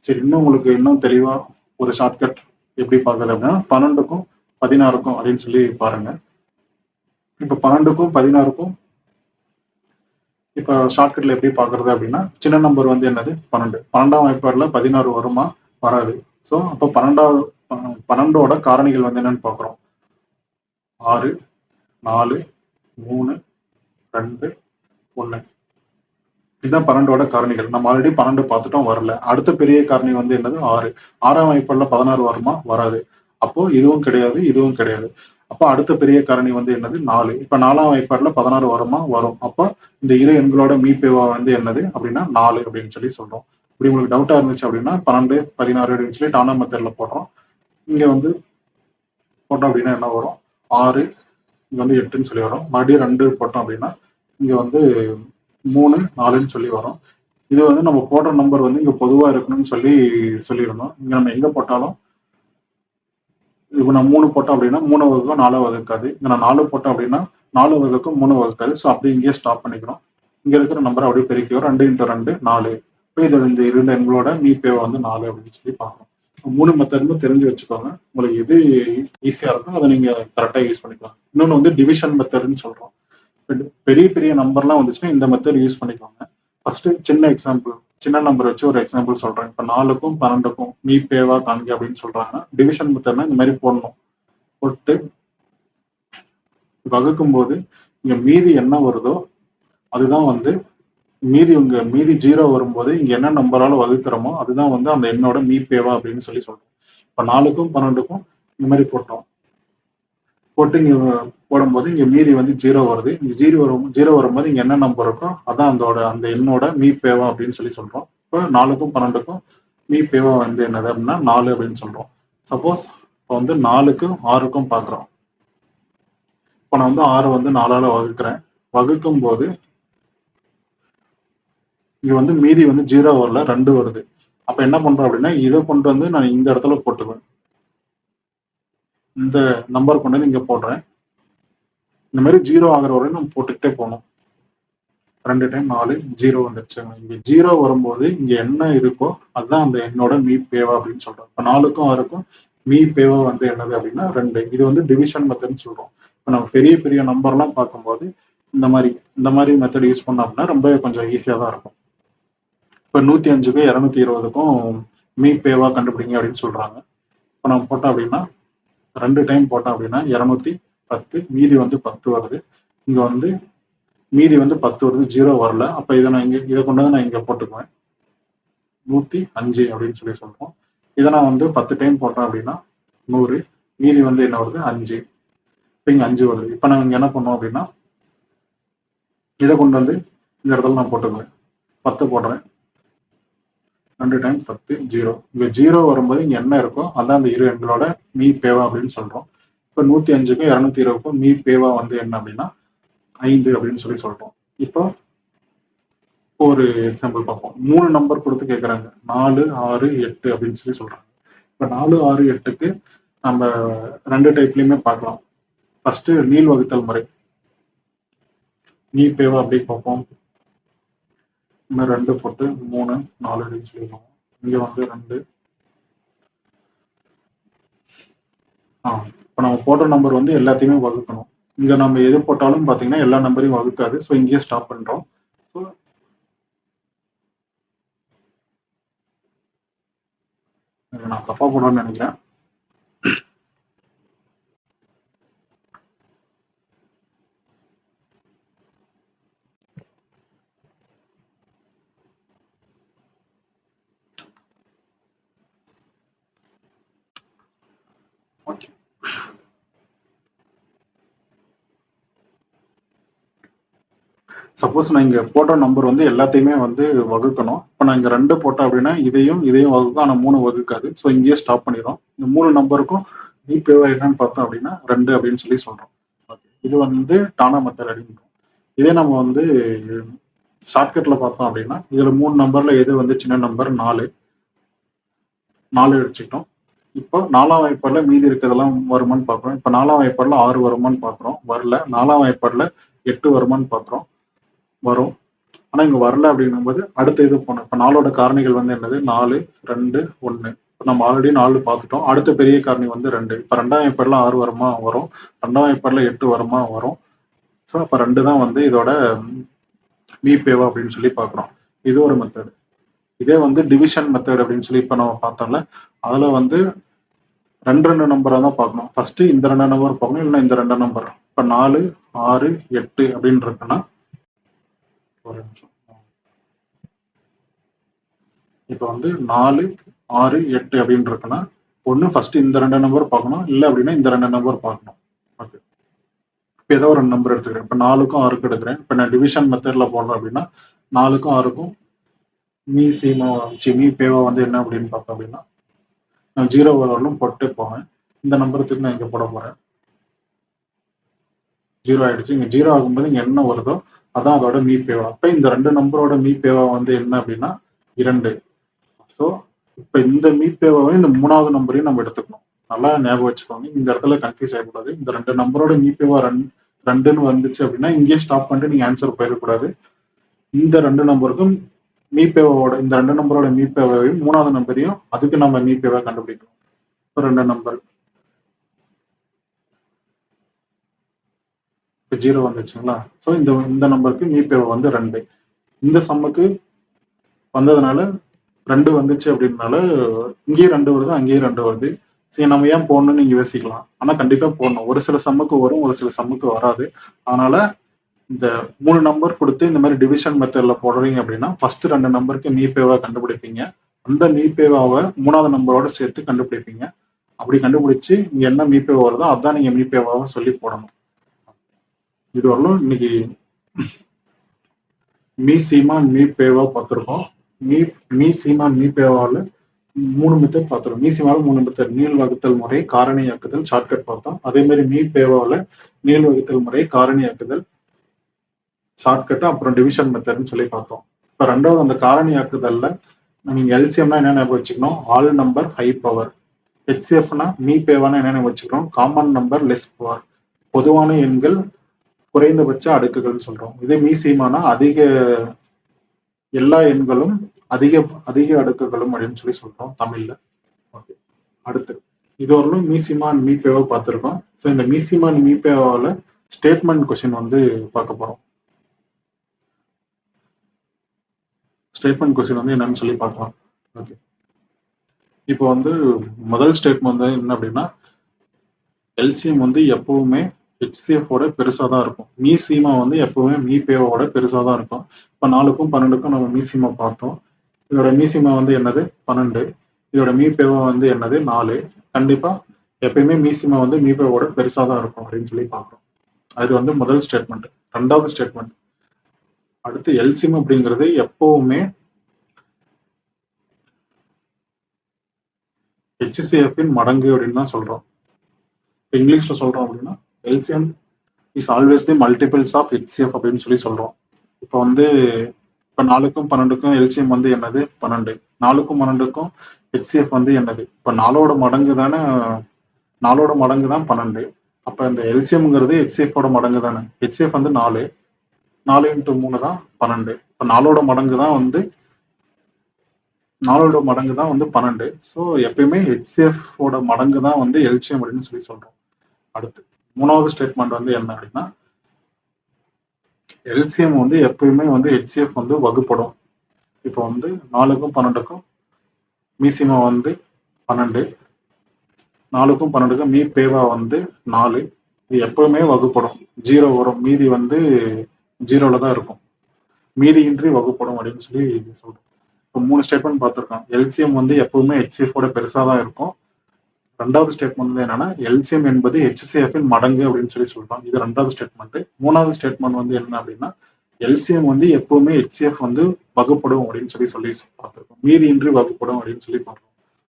சரி, இன்னும் உங்களுக்கு இன்னும் தெளிவா ஒரு ஷார்ட்கட் எப்படி பார்க்குறது அப்படின்னா 12க்கும் 16க்கும் அப்படின்னு சொல்லி பாருங்க. இப்ப 12க்கும் 16க்கும் இப்ப ஷார்ட்கட்ல எப்படி பாக்குறது அப்படின்னா சின்ன நம்பர் வந்து என்னது 12. 12ஆம் வாய்ப்பாடுல 16 வருமா? வராது. ஸோ அப்போ 12ஓட காரணிகள் வந்து என்னன்னு பாக்குறோம். 6, 4, 3, 2, 1. இதுதான் 12ஓட காரணிகள். நம்ம ஆல்ரெடி 12 பார்த்துட்டோம், வரல. அடுத்த பெரிய காரணி வந்து என்னது 6. 6ஆம் வாய்ப்பாடுல 16 வருமா? வராது. அப்போ இதுவும் கிடையாது, இதுவும் கிடையாது. அப்போ அடுத்த பெரிய காரணி வந்து என்னது 4. இப்ப 4ஆம் வாய்ப்பாடுல 16 வருமா? வரும். அப்போ இந்த இரு எண்களோட மீபேவா வந்து என்னது அப்படின்னா 4 அப்படின்னு சொல்லி சொல்றோம். இப்படி உங்களுக்கு டவுட்டா இருந்துச்சு அப்படின்னா 12, 16 அப்படின்னு சொல்லி டானா மெத்தட்ல போடுறோம். இங்க வந்து போட்டோம் அப்படின்னா என்ன வரும்? 6, இங்க வந்து 8ன்னு சொல்லி வரும். மறுபடியும் 2 போட்டோம் அப்படின்னா இங்க வந்து 3, 4ன்னு சொல்லி வரும். இது வந்து நம்ம போடுற நம்பர் வந்து இங்க பொதுவா இருக்கணும்னு சொல்லி சொல்லியிருந்தோம். இங்க நம்ம எங்க போட்டாலும் இப்போ நான் 3 போட்டோம் அப்படின்னா 3 வகுக்கும் 4 வகுக்காது. இங்க நான் 4 போட்டோம் அப்படின்னா 4 வகுக்கும் 3 வகுக்காது. ஸோ அப்படி இங்கேயே ஸ்டாப் பண்ணிக்கிறோம். இங்க இருக்கிற நம்பரை அப்படியே பெருக்கிக்கிறோம். 2 இன்ட்டு 2 4. இப்போ இதோட இந்த 2 எண்களோட மீபேவா வந்து 4 அப்படின்னு சொல்லி பார்க்கணும். 3 மெத்தடுமே தெரிஞ்சு வச்சுக்கோங்க. உங்களுக்கு எது ஈஸியா இருக்கோ அதை நீங்க கரெக்டா யூஸ் பண்ணிக்கலாம். இன்னொன்று வந்து டிவிஷன் மெத்தட்னு சொல்றோம். பெரிய பெரிய நம்பர்லாம் வந்துச்சுன்னா இந்த மெத்தட் யூஸ் பண்ணிக்கோங்க. ஃபர்ஸ்ட் சின்ன எக்ஸாம்பிள், சின்ன நம்பர் வச்சு ஒரு எக்ஸாம்பிள் சொல்றேன். இப்போ 4க்கும் 12க்கும் மீபேவா காண்க அப்படின்னு சொல்றாங்கன்னா டிவிஷன் மெத்தட்னா இந்த மாதிரி போடணும். போட்டு வகுக்கும் போது இங்க மீதி என்ன வருதோ அதுதான் வந்து மீதி 0 வரும்போது இங்க என்ன நம்பரால வகுக்கிறோமோ அதுதான் வந்து அந்த எண்ணோட மீபேவா அப்படின்னு சொல்லி சொல்றோம். இப்ப 4க்கும் 12க்கும் இந்த மாதிரி போட்டோம். போட்டு இங்க போடும்போது இங்க மீதி வந்து 0 வருது. இங்க 0 வரும்போது இங்க என்ன நம்பர் இருக்கோ அதான் அந்த எண்ணோட மீபேவா அப்படின்னு சொல்லி சொல்றோம். இப்போ 4க்கும் 12க்கும் மீபேவா வந்து என்னது அப்படின்னா 4 அப்படின்னு சொல்றோம். சப்போஸ் இப்போ வந்து 4க்கும் 6க்கும் பாக்குறோம். இப்போ நான் வந்து 6 வந்து 4ஆல வகுக்கிறேன். வகுக்கும் போது இங்க வந்து மீதி வந்து 0 வரல, 2 வருது. அப்ப என்ன பண்றோம் அப்படின்னா இதை கொண்டு வந்து நான் இந்த இடத்துல போட்டுக்குவேன். இந்த நம்பர் கொண்டு வந்து இங்க போடுறேன். இந்த மாதிரி 0 ஆகிற வரையும் நம்ம போட்டுக்கிட்டே போகணும். 2 டைம் 4 0 வந்துருச்சு. இங்க 0 வரும்போது இங்க என்ன இருக்கோ அதுதான் அந்த எண்ணோட மீப்பேவா அப்படின்னு சொல்றோம். இப்போ 4க்கும் 6க்கும் மீப்பேவா வந்து என்னது அப்படின்னா 2. இது வந்து டிவிஷன் மெத்தட்னு சொல்றோம். இப்போ நம்ம பெரிய பெரிய நம்பர்லாம் பார்க்கும்போது இந்த மாதிரி மெத்தட் யூஸ் பண்ணோம் அப்படின்னா ரொம்ப கொஞ்சம் ஈஸியாக தான் இருக்கும். இப்போ 105க்கும் 220க்கும் மீப்பேவா கண்டுபிடிங்க அப்படின்னு சொல்றாங்க. இப்போ நம்ம போட்டோம் அப்படின்னா 2 டைம் போட்டோம் அப்படின்னா 210, மீதி வந்து 10 வருது. இங்க வந்து மீதி வந்து 10 வருது, 0 வரல. அப்ப இதை கொண்டு வந்து நான் இங்க போட்டுக்குவேன். 105 அப்படின்னு சொல்லி சொல்றோம். இதை நான் வந்து 10 டைம் போட்டேன் அப்படின்னா 100, மீதி வந்து என்ன வருது 5. இப்போ இங்க 5 வருது. இப்போ நான் இங்க என்ன பண்ணுவோம் அப்படின்னா இதை கொண்டு வந்து இந்த இடத்துல நான் போட்டுக்குவேன். 10 போடுறேன். 2 டைம் 10 0. இங்க 0 வரும்போது இங்க என்ன இருக்கோ அதான் அந்த இரு எண்களோட மீப்பேவா அப்படின்னு சொல்றோம். இப்போ 105க்கும் 220க்கும் மீப்பேவா வந்து என்ன அப்படின்னா 5 அப்படின்னு சொல்லி சொல்றோம். இப்போ ஒரு எக்ஸாம்பிள் பார்ப்போம். 3 நம்பர் கொடுத்து கேட்குறாங்க. 4, 6, 8 அப்படின்னு சொல்லி சொல்றாங்க. இப்போ 4, 6, 8க்கு நம்ம 2 டைப்லையுமே பார்க்கலாம். ஃபர்ஸ்ட் நீள் வகுத்தல் முறை. மீப்பேவா அப்படி பார்ப்போம். இந்த 2 போட்டு 3, 4 அப்படின்னு சொல்லிடுவோம். இங்க வந்து 2. இப்போ நம்ம போடுற நம்பர் வந்து எல்லாத்தையுமே வகுக்கணும். இங்க நம்ம எது போட்டாலும் பார்த்தீங்கன்னா எல்லா நம்பரையும் வகுக்காது. ஸோ இங்கேயே ஸ்டாப் பண்றோம். ஸோ நான் தப்பா போடுறேன்னு நினைக்கிறேன். ஓகே. சப்போஸ் நான் இங்க போட்ட நம்பர் வந்து எல்லாத்தையுமே வந்து வகுக்கணும். இப்போ நான் இங்க 2 போட்டேன் அப்படின்னா இதையும் வகுக்கும். ஆனா 3 வகுக்காது. ஸோ இங்கேயே ஸ்டாப் பண்ணிடும். இந்த 3 நம்பருக்கும் மீப்பேவா என்னன்னு பார்த்தோம் அப்படின்னா 2 அப்படின்னு சொல்லி சொல்றோம். இது வந்து டானா மெத்தட் அப்படின்றோம். இதே நம்ம வந்து ஷார்ட்கட்ல பார்த்தோம் அப்படின்னா இதுல 3 நம்பர்ல எது வந்து சின்ன நம்பர் 4 வச்சுக்கிட்டோம். இப்போ 4ஆம் வாய்ப்பாடுல மீதி இருக்கிறதெல்லாம் வருமானு பார்க்குறோம். இப்போ 4ஆம் வாய்ப்பாடுல 6 வருமானு பார்க்குறோம், வரல. 4ஆம் வாய்ப்பாடுல 8 வருமானு பார்க்குறோம், வரும். ஆனா இங்க வரல அப்படிங்கும்போது அடுத்த இது போனோம். இப்போ 4ஓட காரணிகள் வந்து என்னது 4, 2, 1. இப்போ நம்ம ஆல்ரெடி 4 பார்த்துட்டோம். அடுத்த பெரிய காரணி வந்து 2. இப்போ 2ஆம் வாய்ப்பாடுல 6 வருமா வரும், 2ஆம் வாய்ப்பாடுல 8 வருமா வரும். ஸோ அப்போ 2 தான் வந்து இதோட மீப்பேவா அப்படின்னு சொல்லி பார்க்குறோம். இது ஒரு மெத்தட். இதே வந்து டிவிஷன் மெத்தட் அப்படின்னு சொல்லி இப்போ நம்ம பார்த்தோம்ல, அதுல வந்து 2 நம்பரா தான் பார்க்கணும். ஃபர்ஸ்ட் இந்த 2 நம்பர் பார்க்கணும், இல்லைன்னா இந்த 2 நம்பர். இப்போ 4, 6, 8 அப்படின்னு இருக்குன்னா ஒரு நிமிஷம். இப்போ வந்து 4, 6, 8 அப்படின்னு இருக்குன்னா ஒன்று ஃபர்ஸ்ட் இந்த 2 நம்பர் பார்க்கணும், இல்லை அப்படின்னா இந்த 2 நம்பர் பார்க்கணும். ஓகே. இப்போ ஏதோ ஒரு 2 நம்பர் எடுத்துக்கிறேன். இப்போ 4க்கும் 6க்கும் எடுக்கிறேன். இப்போ நான் டிவிஷன் மெத்தட்ல போடுறேன் அப்படின்னா 4க்கும் 6க்கும் மீ பேவா வந்து என்ன அப்படின்னு பார்த்தோம் அப்படின்னா நான் 0 வரலும் போட்டு போவேன். இந்த நம்பருக்கு நான் இங்க போட போறேன். 0 ஆயிடுச்சு. இங்க 0 ஆகும்போது இங்க என்ன வருதோ அதான் அதோட மீப்பேவா. அப்ப இந்த 2 நம்பரோட மீப்பேவா வந்து என்ன அப்படின்னா 2. ஸோ இப்ப இந்த மீப்பேவாவை இந்த 3வது நம்பரையும் நம்ம எடுத்துக்கணும். நல்லா ஞாபகம் வச்சுக்கோங்க. இந்த இடத்துல கன்ஃபியூஸ் ஆகக்கூடாது. இந்த 2 நம்பரோட மீப்பேவா 2ன்னு வந்துச்சு அப்படின்னா இங்கே ஸ்டாப் பண்ணிட்டு நீங்க ஆன்சர் போயிடக்கூடாது. இந்த 2 நம்பருக்கும் மீப்பேவாவோட இந்த 2 நம்பரோட மீப்பேவாவையும் 3வது நம்பரையும் அதுக்கு நம்ம மீப்பேவா கண்டுபிடிக்கணும். இப்போ 2 நம்பர் 0 வந்துச்சுங்களா. ஸோ இந்த நம்பருக்கு மீப்பேவா வந்து 2. இந்த சம்முக்கு வந்ததுனால 2 வந்துச்சு அப்படின்னால இங்கேயும் 2 வருது, அங்கேயும் 2 வருது. சரி நம்ம ஏன் போடணும்னு நீங்க யோசிக்கலாம். ஆனா கண்டிப்பா போடணும். ஒரு சில சம்முக்கு வரும், ஒரு சில சம்முக்கு வராது. அதனால இந்த 3 நம்பர் கொடுத்து இந்த மாதிரி டிவிஷன் மெத்தட்ல போடுறீங்க அப்படின்னா ஃபர்ஸ்ட் 2 நம்பருக்கு மீப்பேவா கண்டுபிடிப்பீங்க. அந்த மீப்பேவாவை 3வது நம்பரோட சேர்த்து கண்டுபிடிப்பீங்க. அப்படி கண்டுபிடிச்சு இங்க என்ன மீப்பேவா வருதோ அதான் நீங்க மீப்பேவாவை சொல்லி போடணும். இது வரலும் இன்னைக்கு மீ சீமா மீ பேவா பார்த்துருக்கோம். மீ சீமா மீ பேவாவில் 3 மெத்தட் பார்த்துருக்கோம். மீ சீமாவில் 3 மெத்தட். நீள் வகுத்தல் முறை, காரணியாக்குதல், ஷார்ட்கட் பார்த்தோம். அதே மாதிரி மீ பேவாவில் நீள் வகுத்தல் முறை, காரணியாக்குதல், ஷார்ட்கட், அப்புறம் டிவிஷன் மெத்தட்னு சொல்லி பார்த்தோம். இப்போ 2வது அந்த காரணியாக்குதல்ல நீங்க எல்சிஎம்னா என்ன ஞாபகம் வச்சுக்கணும், ஆல் நம்பர் ஹை பவர். ஹெச்சிஎஃப்னா மீ பேவானா என்ன ஞாபகம் வச்சுக்கணும், காமன் நம்பர் லெஸ் பவர். பொதுவான எண்கள் குறைந்தபட்ச அடுக்குகள்னு சொல்றோம். இதே மீசீமானா அதிக எல்லா எண்களும் அதிக அதிக அடுக்குகளும் அப்படின்னு சொல்லி சொல்றோம் தமிழ்ல. ஓகே, அடுத்து இதுவரையிலும் மீசிமா அண்ட் மீபேவா பார்த்துருக்கோம். ஸோ இந்த மீசிமா அண்ட் மீபேவாவில் ஸ்டேட்மெண்ட் கொஸ்டின் வந்து பார்க்க போறோம். ஸ்டேட்மெண்ட் கொஸ்டின் வந்து என்னன்னு சொல்லி பார்க்கலாம். ஓகே, இப்போ வந்து முதல் ஸ்டேட்மெண்ட் வந்து என்ன அப்படின்னா, எல்சிஎம் வந்து எப்பவுமே ஹெச்சிஎஃபோட பெருசாக தான் இருக்கும். மீசீமா வந்து எப்பவுமே மீபேவோட பெருசாக தான் இருக்கும். இப்போ 4க்கும் 12க்கும் நம்ம மீசீமா பார்த்தோம். இதோட மீசிமா வந்து என்னது 12, இதோட மீபேவா வந்து என்னது 4. கண்டிப்பா எப்பயுமே மீசிமா வந்து மீபேவோட பெருசா தான் இருக்கும் அப்படின்னு சொல்லி பார்க்கிறோம். அது வந்து முதல் ஸ்டேட்மெண்ட். ரெண்டாவது ஸ்டேட்மெண்ட், அடுத்து எல்சிஎம் அப்படிங்கிறது எப்பவுமே ஹெச்சிஎஃப் மடங்கு அப்படின்னு தான் சொல்றோம். இங்கிலீஷ்ல சொல்றோம் அப்படின்னா LCM is always the multiples of HCF அப்படின்னு சொல்லி சொல்றோம். இப்போ வந்து இப்போ 4க்கும் 12க்கும் எல்சிஎம் வந்து என்னது 12, 4க்கும் 12க்கும் ஹெச்சிஎஃப் வந்து என்னது இப்போ 4ஓட மடங்கு தானே, 4ஓட மடங்கு தான் 12. அப்போ இந்த எல்சிஎம்ங்கிறது ஹெச்சிஎஃபோட மடங்கு தானே. ஹெச்சிஎஃப் வந்து 4, 4 × 3 தான் 12. இப்போ 4ஓட மடங்கு தான் வந்து 12. ஸோ எப்பயுமே ஹெச்சிஎஃபோட மடங்கு தான் வந்து எல்சிஎம் அப்படின்னு சொல்லி சொல்றோம். அடுத்து மூணாவது ஸ்டேட்மெண்ட் வந்து என்ன அப்படின்னா, எல்சிஎம் வந்து எப்பயுமே வந்து ஹெச்சிஎஃப் வந்து வகுப்படும். இப்போ வந்து 4க்கும் 12க்கும் மீசிமா வந்து 12, 4க்கும் 12க்கும் மீ பேவா வந்து 4. இது எப்பவுமே வகுப்படும். 0 வரும், மீதி வந்து 0ல தான் இருக்கும். மீதியின்றி வகுப்படும் அப்படின்னு சொல்லி சொல்றோம். இப்போ 3 ஸ்டேட்மெண்ட் பார்த்துருக்கோம். எல்சிஎம் வந்து எப்பவுமே ஹெச்சிஎஃபோட பெருசாக தான் இருக்கும். ரெண்டாவது ஸ்டேட்மெண்ட் வந்து என்னன்னா, எல்சிஎம் என்பது ஹெச்சிஎஃப் மடங்கு அப்படின்னு சொல்லி சொல்றோம். இது ரெண்டாவது ஸ்டேட்மெண்ட். மூணாவது ஸ்டேட்மெண்ட் வந்து என்ன அப்படின்னா, எல்சிஎம் வந்து எப்பவுமே ஹெச்சிஎஃப் வந்து வகுப்படும் அப்படின்னு சொல்லி பார்த்துருக்கோம். மீதியின்றி வகுப்படும் அப்படின்னு சொல்லி பார்ப்போம்.